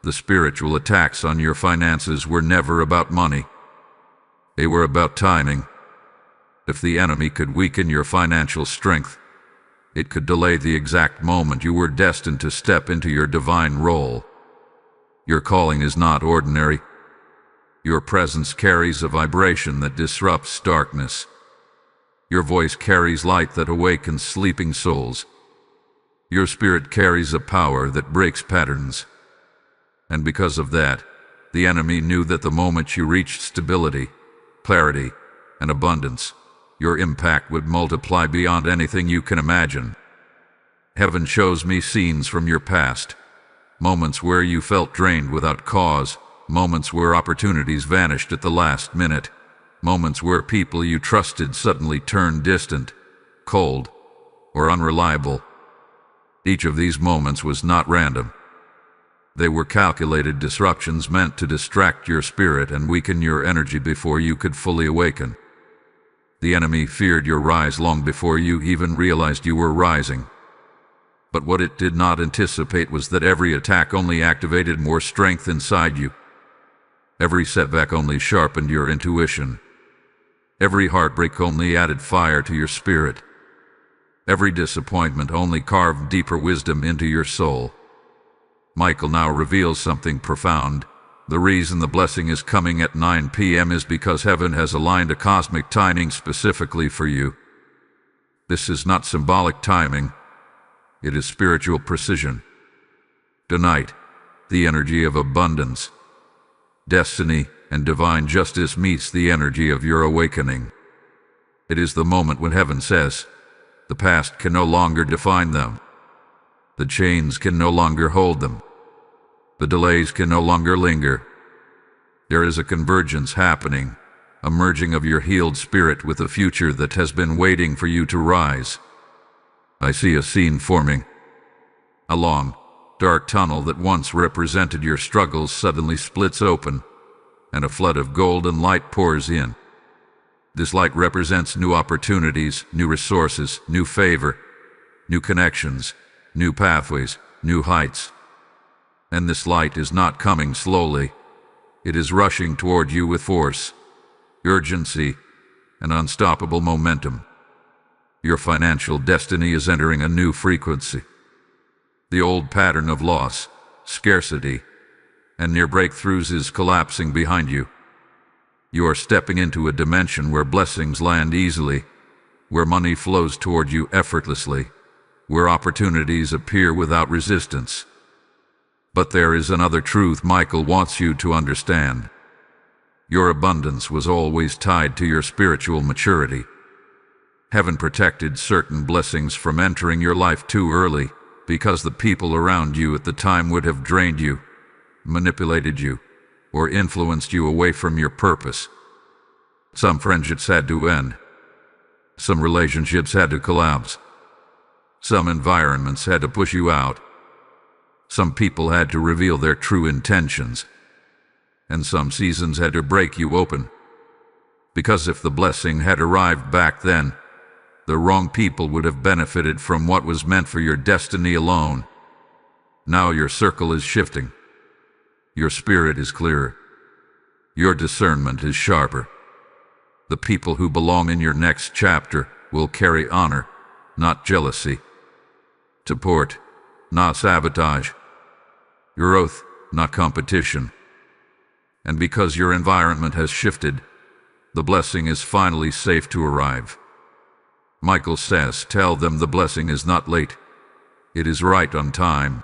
The spiritual attacks on your finances were never about money. They were about timing. If the enemy could weaken your financial strength, it could delay the exact moment you were destined to step into your divine role. Your calling is not ordinary. Your presence carries a vibration that disrupts darkness. Your voice carries light that awakens sleeping souls. Your spirit carries a power that breaks patterns. And because of that, the enemy knew that the moment you reached stability, clarity, and abundance, your impact would multiply beyond anything you can imagine. Heaven shows me scenes from your past, moments where you felt drained without cause, moments where opportunities vanished at the last minute, moments where people you trusted suddenly turned distant, cold, or unreliable. Each of these moments was not random. They were calculated disruptions meant to distract your spirit and weaken your energy before you could fully awaken. The enemy feared your rise long before you even realized you were rising. But what it did not anticipate was that every attack only activated more strength inside you. Every setback only sharpened your intuition. Every heartbreak only added fire to your spirit. Every disappointment only carved deeper wisdom into your soul. Michael now reveals something profound. The reason the blessing is coming at 9 p.m. is because heaven has aligned a cosmic timing specifically for you. This is not symbolic timing. It is spiritual precision. Tonight, the energy of abundance, destiny, and divine justice meets the energy of your awakening. It is the moment when heaven says, the past can no longer define them. The chains can no longer hold them. The delays can no longer linger. There is a convergence happening, a merging of your healed spirit with a future that has been waiting for you to rise. I see a scene forming. A long, dark tunnel that once represented your struggles suddenly splits open, and a flood of golden light pours in. This light represents new opportunities, new resources, new favor, new connections, new pathways, new heights. And this light is not coming slowly. It is rushing toward you with force, urgency, and unstoppable momentum. Your financial destiny is entering a new frequency. The old pattern of loss, scarcity, and near breakthroughs is collapsing behind you. You are stepping into a dimension where blessings land easily, where money flows toward you effortlessly, where opportunities appear without resistance. But there is another truth Michael wants you to understand. Your abundance was always tied to your spiritual maturity. Heaven protected certain blessings from entering your life too early because the people around you at the time would have drained you, manipulated you, or influenced you away from your purpose. Some friendships had to end. Some relationships had to collapse. Some environments had to push you out. Some people had to reveal their true intentions. And some seasons had to break you open. Because if the blessing had arrived back then, the wrong people would have benefited from what was meant for your destiny alone. Now your circle is shifting. Your spirit is clearer. Your discernment is sharper. The people who belong in your next chapter will carry honor, not jealousy. Support, not sabotage. Growth, not competition. And because your environment has shifted, the blessing is finally safe to arrive. Michael says, tell them the blessing is not late. It is right on time.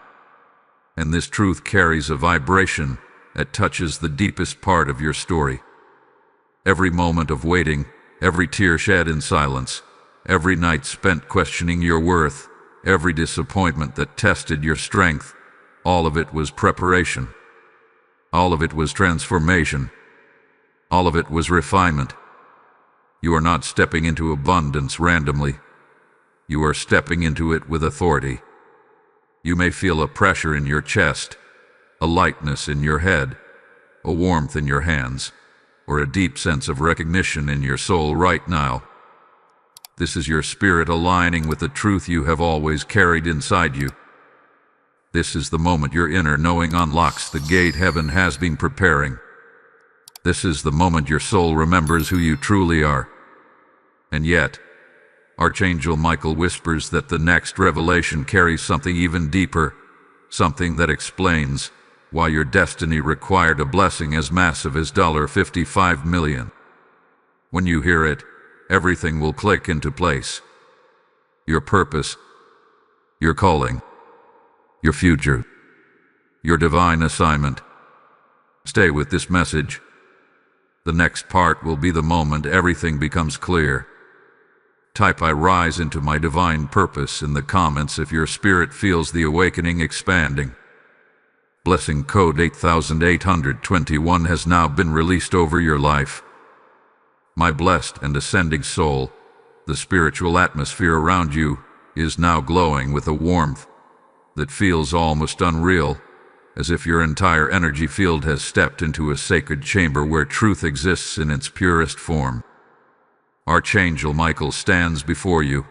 And this truth carries a vibration that touches the deepest part of your story. Every moment of waiting, every tear shed in silence, every night spent questioning your worth, every disappointment that tested your strength, all of it was preparation. All of it was transformation. All of it was refinement. You are not stepping into abundance randomly. You are stepping into it with authority. You may feel a pressure in your chest, a lightness in your head, a warmth in your hands, or a deep sense of recognition in your soul right now. This is your spirit aligning with the truth you have always carried inside you. This is the moment your inner knowing unlocks the gate heaven has been preparing. This is the moment your soul remembers who you truly are. And yet, Archangel Michael whispers that the next revelation carries something even deeper, something that explains why your destiny required a blessing as massive as $55 million. When you hear it, everything will click into place. Your purpose, your calling, your future, your divine assignment. Stay with this message. The next part will be the moment everything becomes clear. Type "I rise into my divine purpose" in the comments if your spirit feels the awakening expanding. Blessing code 8821 has now been released over your life. My blessed and ascending soul, the spiritual atmosphere around you is now glowing with a warmth that feels almost unreal, as if your entire energy field has stepped into a sacred chamber where truth exists in its purest form. Archangel Michael stands before you,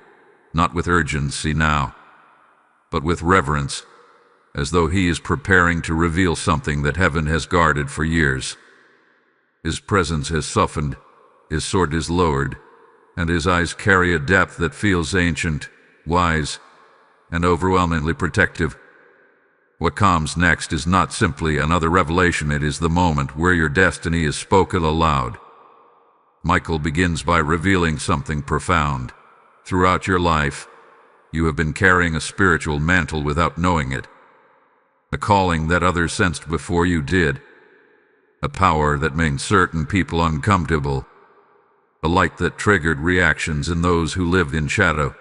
not with urgency now, but with reverence, as though he is preparing to reveal something that heaven has guarded for years. His presence has softened, his sword is lowered, and his eyes carry a depth that feels ancient, wise, and overwhelmingly protective. What comes next is not simply another revelation, it is the moment where your destiny is spoken aloud. Michael begins by revealing something profound. Throughout your life, you have been carrying a spiritual mantle without knowing it. A calling that others sensed before you did. A power that made certain people uncomfortable. A light that triggered reactions in those who lived in shadow.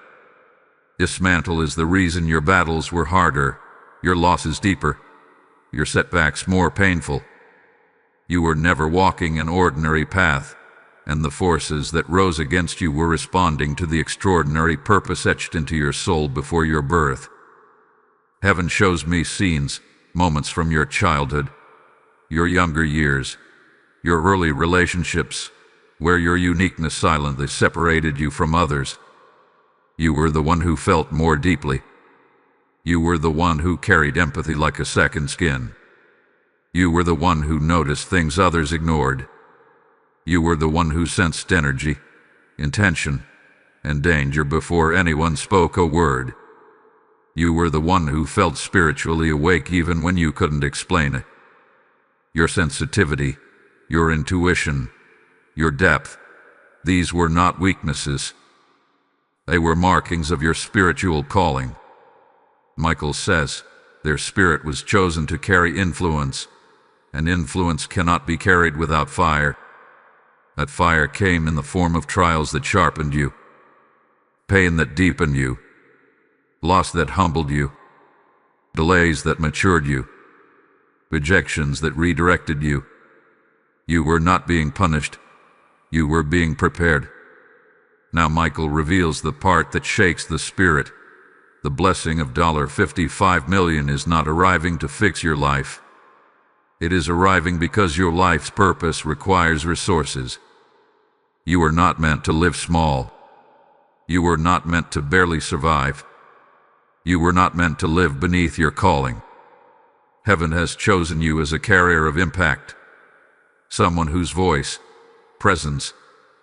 This mantle is the reason your battles were harder, your losses deeper, your setbacks more painful. You were never walking an ordinary path, and the forces that rose against you were responding to the extraordinary purpose etched into your soul before your birth. Heaven shows me scenes, moments from your childhood, your younger years, your early relationships, where your uniqueness silently separated you from others. You were the one who felt more deeply. You were the one who carried empathy like a second skin. You were the one who noticed things others ignored. You were the one who sensed energy, intention, and danger before anyone spoke a word. You were the one who felt spiritually awake even when you couldn't explain it. Your sensitivity, your intuition, your depth, these were not weaknesses. They were markings of your spiritual calling. Michael says their spirit was chosen to carry influence, and influence cannot be carried without fire. That fire came in the form of trials that sharpened you, pain that deepened you, loss that humbled you, delays that matured you, rejections that redirected you. You were not being punished, you were being prepared. Now Michael reveals the part that shakes the spirit. The blessing of $55 million is not arriving to fix your life. It is arriving because your life's purpose requires resources. You were not meant to live small. You were not meant to barely survive. You were not meant to live beneath your calling. Heaven has chosen you as a carrier of impact, someone whose voice, presence,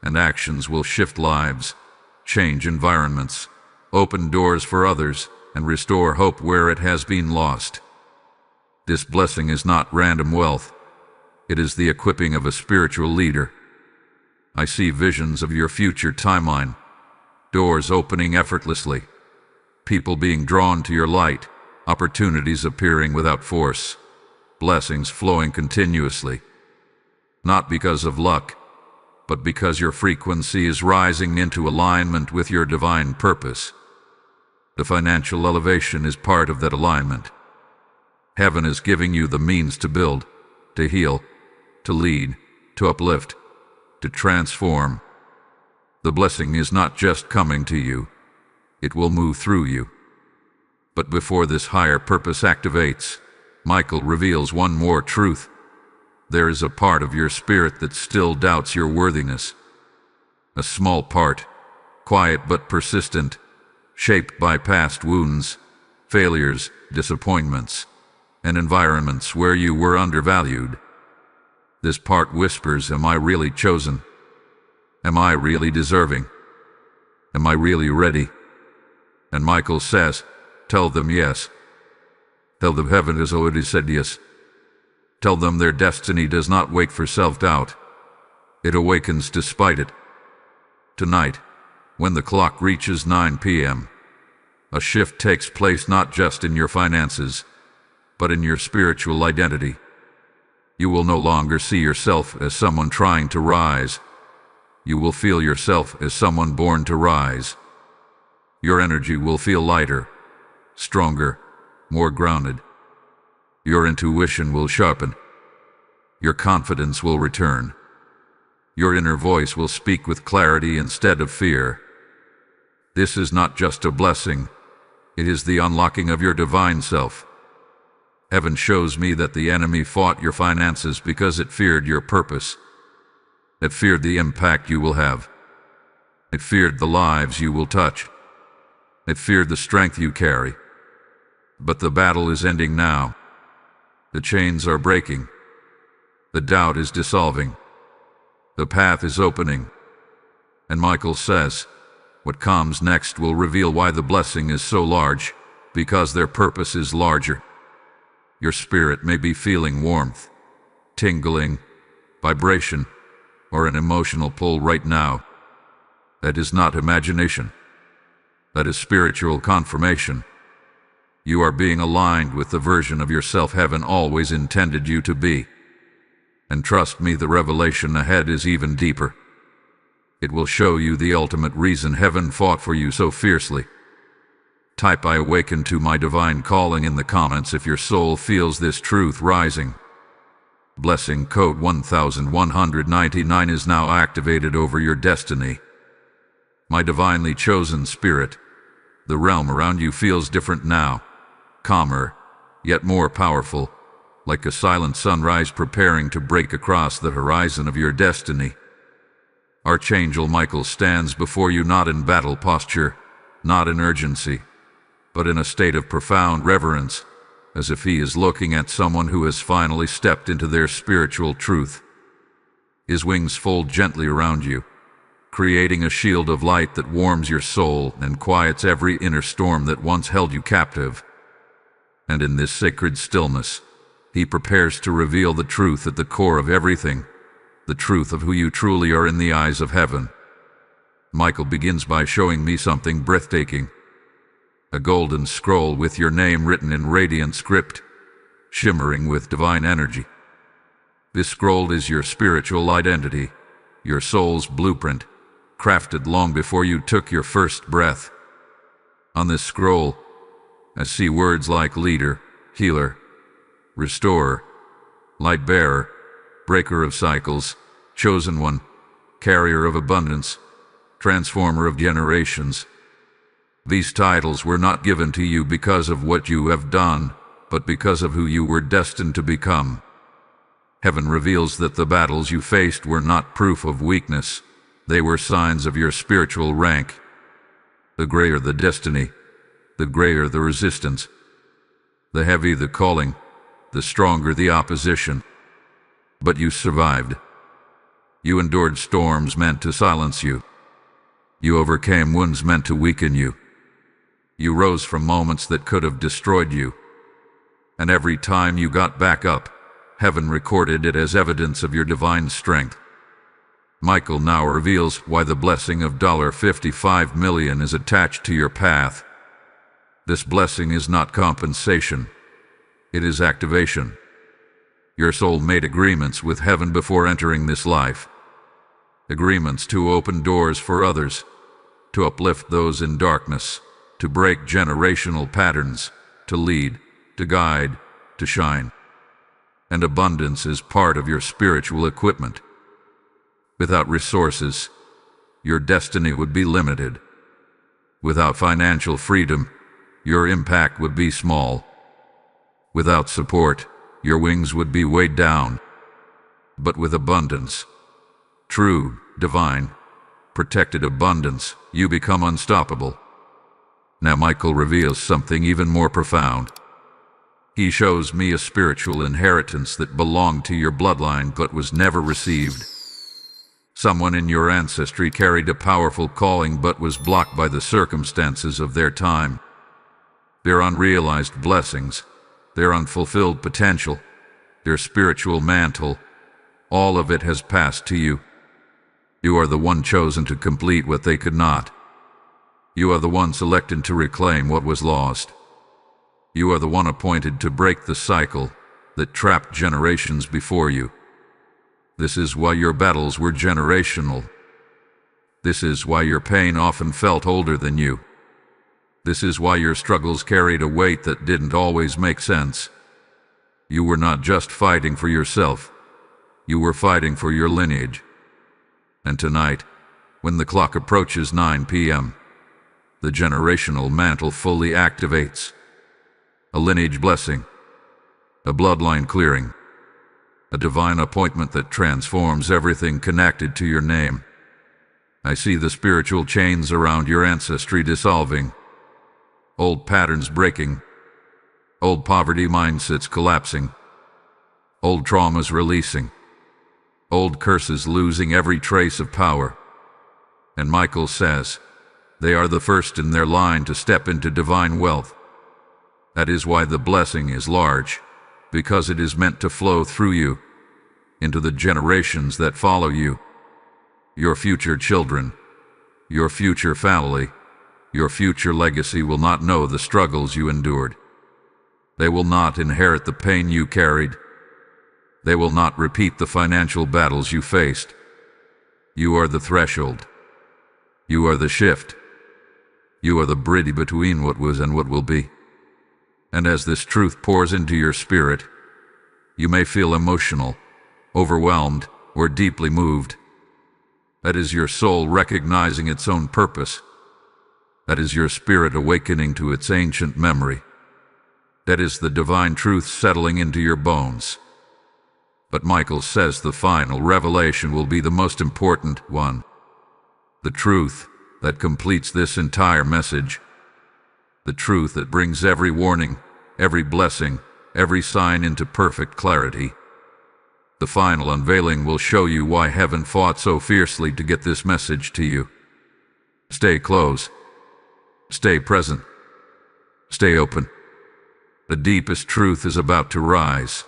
and actions will shift lives, change environments, open doors for others, and restore hope where it has been lost. This blessing is not random wealth. It is the equipping of a spiritual leader. I see visions of your future timeline, doors opening effortlessly, people being drawn to your light, opportunities appearing without force, blessings flowing continuously. Not because of luck, but because your frequency is rising into alignment with your divine purpose. The financial elevation is part of that alignment. Heaven is giving you the means to build, to heal, to lead, to uplift, to transform. The blessing is not just coming to you, it will move through you. But before this higher purpose activates, Michael reveals one more truth. There is a part of your spirit that still doubts your worthiness. A small part, quiet but persistent, shaped by past wounds, failures, disappointments, and environments where you were undervalued. This part whispers, am I really chosen? Am I really deserving? Am I really ready? And Michael says, tell them yes. Tell them heaven has already said yes. Tell them their destiny does not wait for self-doubt. It awakens despite it. Tonight, when the clock reaches 9 p.m., a shift takes place not just in your finances, but in your spiritual identity. You will no longer see yourself as someone trying to rise. You will feel yourself as someone born to rise. Your energy will feel lighter, stronger, more grounded. Your intuition will sharpen. Your confidence will return. Your inner voice will speak with clarity instead of fear. This is not just a blessing. It is the unlocking of your divine self. Heaven shows me that the enemy fought your finances because it feared your purpose. It feared the impact you will have. It feared the lives you will touch. It feared the strength you carry. But the battle is ending now. The chains are breaking. The doubt is dissolving. The path is opening. And Michael says, what comes next will reveal why the blessing is so large, because their purpose is larger. Your spirit may be feeling warmth, tingling, vibration, or an emotional pull right now. That is not imagination. That is spiritual confirmation. You are being aligned with the version of yourself heaven always intended you to be. And trust me, the revelation ahead is even deeper. It will show you the ultimate reason heaven fought for you so fiercely. Type I awaken to my divine calling in the comments if your soul feels this truth rising. Blessing code 1199 is now activated over your destiny. My divinely chosen spirit, the realm around you feels different now, calmer, yet more powerful, like a silent sunrise preparing to break across the horizon of your destiny. Archangel Michael stands before you not in battle posture, not in urgency, but in a state of profound reverence, as if he is looking at someone who has finally stepped into their spiritual truth. His wings fold gently around you, creating a shield of light that warms your soul and quiets every inner storm that once held you captive. And in this sacred stillness, he prepares to reveal the truth at the core of everything, the truth of who you truly are in the eyes of heaven. Michael begins by showing me something breathtaking. A golden scroll with your name written in radiant script, shimmering with divine energy. This scroll is your spiritual identity, your soul's blueprint, crafted long before you took your first breath. On this scroll, I see words like leader, healer, restorer, light bearer, breaker of cycles, chosen one, carrier of abundance, transformer of generations. These titles were not given to you because of what you have done, but because of who you were destined to become. Heaven reveals that the battles you faced were not proof of weakness. They were signs of your spiritual rank. The greater the destiny, the greater the resistance. The heavier the calling, the stronger the opposition. But you survived. You endured storms meant to silence you. You overcame wounds meant to weaken you. You rose from moments that could have destroyed you. And every time you got back up, heaven recorded it as evidence of your divine strength. Michael now reveals why the blessing of $55 million is attached to your path. This blessing is not compensation. It is activation. Your soul made agreements with heaven before entering this life. Agreements to open doors for others, to uplift those in darkness, to break generational patterns, to lead, to guide, to shine. And abundance is part of your spiritual equipment. Without resources, your destiny would be limited. Without financial freedom, your impact would be small. Without support, your wings would be weighed down. But with abundance, true, divine, protected abundance, you become unstoppable. Now Michael reveals something even more profound. He shows me a spiritual inheritance that belonged to your bloodline but was never received. Someone in your ancestry carried a powerful calling but was blocked by the circumstances of their time. Their unrealized blessings, their unfulfilled potential, their spiritual mantle, all of it has passed to you. You are the one chosen to complete what they could not. You are the one selected to reclaim what was lost. You are the one appointed to break the cycle that trapped generations before you. This is why your battles were generational. This is why your pain often felt older than you. This is why your struggles carried a weight that didn't always make sense. You were not just fighting for yourself. You were fighting for your lineage. And tonight, when the clock approaches 9 p.m., the generational mantle fully activates. A lineage blessing, a bloodline clearing, a divine appointment that transforms everything connected to your name. I see the spiritual chains around your ancestry dissolving, old patterns breaking, old poverty mindsets collapsing, old traumas releasing, old curses losing every trace of power. And Michael says, they are the first in their line to step into divine wealth. That is why the blessing is large, because it is meant to flow through you, into the generations that follow you, your future children, your future family. Your future legacy will not know the struggles you endured. They will not inherit the pain you carried. They will not repeat the financial battles you faced. You are the threshold. You are the shift. You are the bridge between what was and what will be. And as this truth pours into your spirit, you may feel emotional, overwhelmed, or deeply moved. That is your soul recognizing its own purpose. That is your spirit awakening to its ancient memory. That is the divine truth settling into your bones. But Michael says the final revelation will be the most important one. The truth that completes this entire message. The truth that brings every warning, every blessing, every sign into perfect clarity. The final unveiling will show you why heaven fought so fiercely to get this message to you. Stay close. Stay present. Stay open. The deepest truth is about to rise.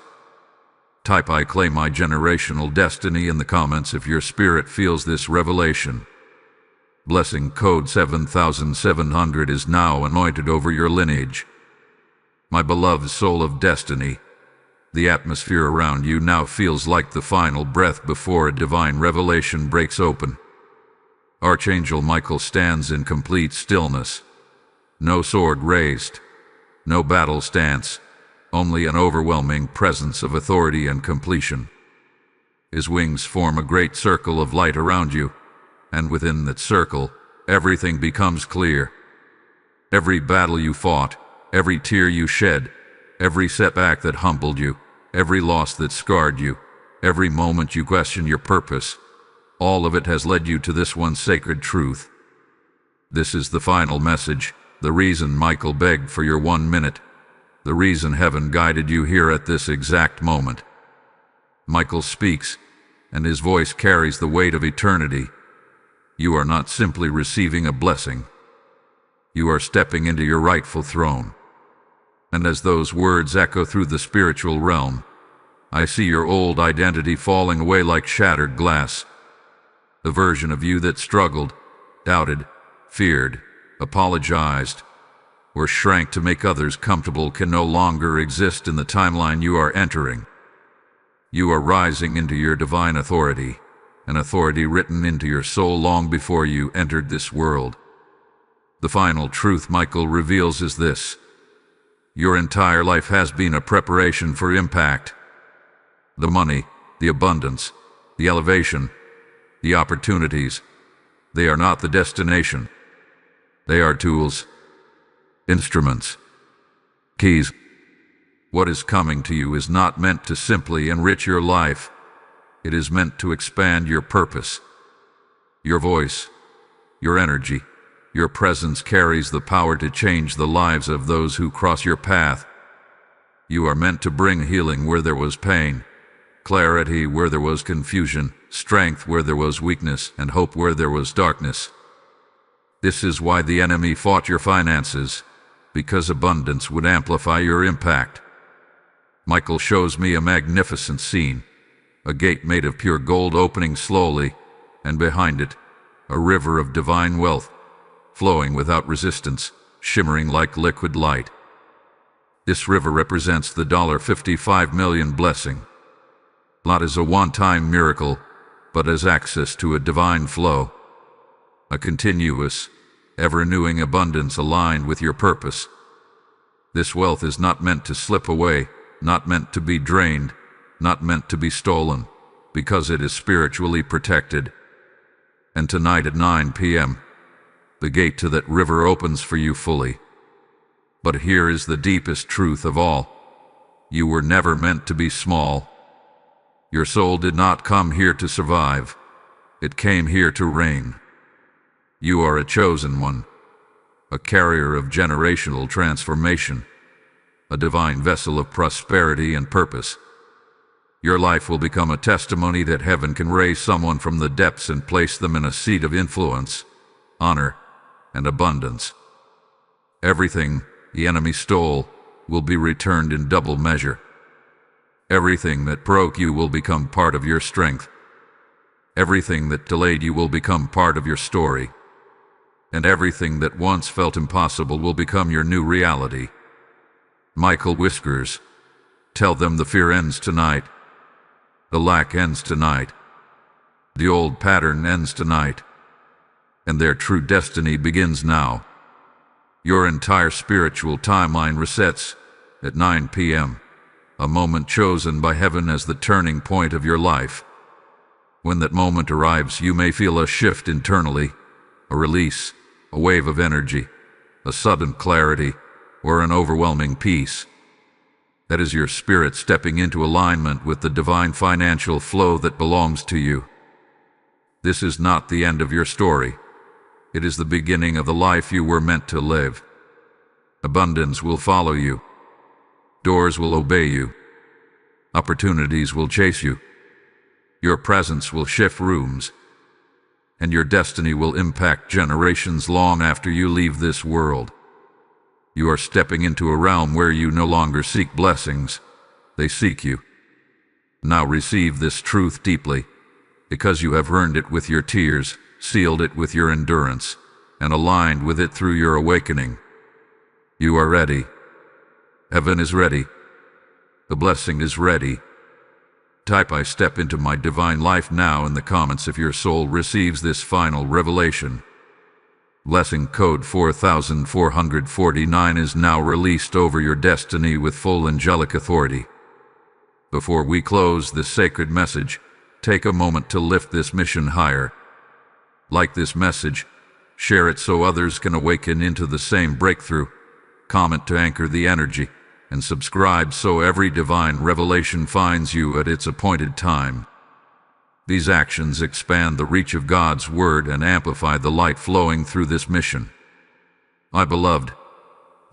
Type "I claim my generational destiny" in the comments if your spirit feels this revelation. Blessing code 7700 is now anointed over your lineage. My beloved soul of destiny, the atmosphere around you now feels like the final breath before a divine revelation breaks open. Archangel Michael stands in complete stillness. No sword raised, no battle stance, only an overwhelming presence of authority and completion. His wings form a great circle of light around you, and within that circle, everything becomes clear. Every battle you fought, every tear you shed, every setback that humbled you, every loss that scarred you, every moment you questioned your purpose, all of it has led you to this one sacred truth. This is the final message, the reason Michael begged for your 1 minute, the reason heaven guided you here at this exact moment. Michael speaks, and his voice carries the weight of eternity. You are not simply receiving a blessing. You are stepping into your rightful throne. And as those words echo through the spiritual realm, I see your old identity falling away like shattered glass. The version of you that struggled, doubted, feared, apologized, or shrank to make others comfortable can no longer exist in the timeline you are entering. You are rising into your divine authority, an authority written into your soul long before you entered this world. The final truth Michael reveals is this: your entire life has been a preparation for impact. The money, the abundance, the elevation, the opportunities, they are not the destination. They are tools. Instruments. Keys. What is coming to you is not meant to simply enrich your life. It is meant to expand your purpose. Your voice, your energy, your presence carries the power to change the lives of those who cross your path. You are meant to bring healing where there was pain, clarity where there was confusion, strength where there was weakness, and hope where there was darkness. This is why the enemy fought your finances, because abundance would amplify your impact. Michael shows me a magnificent scene, a gate made of pure gold opening slowly, and behind it, a river of divine wealth, flowing without resistance, shimmering like liquid light. This river represents the $55 million blessing, not as a one-time miracle, but as access to a divine flow, a continuous, ever-renewing abundance aligned with your purpose. This wealth is not meant to slip away, not meant to be drained, not meant to be stolen, because it is spiritually protected. And tonight at 9 p.m., the gate to that river opens for you fully. But here is the deepest truth of all. You were never meant to be small. Your soul did not come here to survive. It came here to reign. You are a chosen one, a carrier of generational transformation, a divine vessel of prosperity and purpose. Your life will become a testimony that heaven can raise someone from the depths and place them in a seat of influence, honor, and abundance. Everything the enemy stole will be returned in double measure. Everything that broke you will become part of your strength. Everything that delayed you will become part of your story. And everything that once felt impossible will become your new reality. Michael whispers, "Tell them the fear ends tonight. The lack ends tonight. The old pattern ends tonight. And their true destiny begins now." Your entire spiritual timeline resets at 9 p.m., a moment chosen by heaven as the turning point of your life. When that moment arrives, you may feel a shift internally, a release, a wave of energy, a sudden clarity, or an overwhelming peace. That is your spirit stepping into alignment with the divine financial flow that belongs to you. This is not the end of your story. It is the beginning of the life you were meant to live. Abundance will follow you. Doors will obey you. Opportunities will chase you. Your presence will shift rooms. And your destiny will impact generations long after you leave this world. You are stepping into a realm where you no longer seek blessings. They seek you. Now receive this truth deeply, because you have earned it with your tears, sealed it with your endurance, and aligned with it through your awakening. You are ready. Heaven is ready. The blessing is ready. Type "I step into my divine life now" in the comments if your soul receives this final revelation. Blessing code 4449 is now released over your destiny with full angelic authority. Before we close this sacred message, take a moment to lift this mission higher. Like this message, share it so others can awaken into the same breakthrough. Comment to anchor the energy, and subscribe so every divine revelation finds you at its appointed time. These actions expand the reach of God's Word and amplify the light flowing through this mission. My beloved,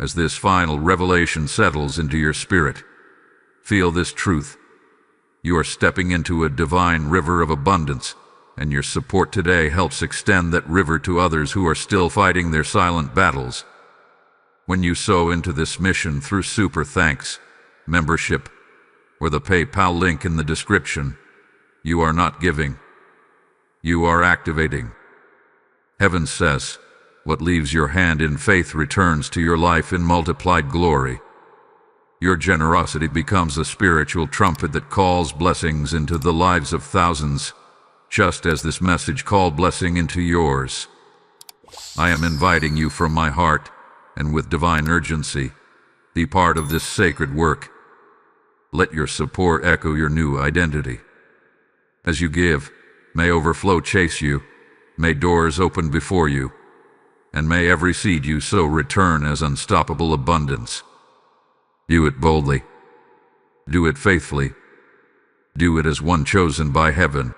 as this final revelation settles into your spirit, feel this truth. You are stepping into a divine river of abundance, and your support today helps extend that river to others who are still fighting their silent battles. When you sow into this mission through Super Thanks, membership, or the PayPal link in the description, you are not giving. You are activating. Heaven says, what leaves your hand in faith returns to your life in multiplied glory. Your generosity becomes a spiritual trumpet that calls blessings into the lives of thousands, just as this message called blessing into yours. I am inviting you from my heart, and with divine urgency, be part of this sacred work. Let your support echo your new identity. As you give, may overflow chase you, may doors open before you, and may every seed you sow return as unstoppable abundance. Do it boldly. Do it faithfully. Do it as one chosen by heaven.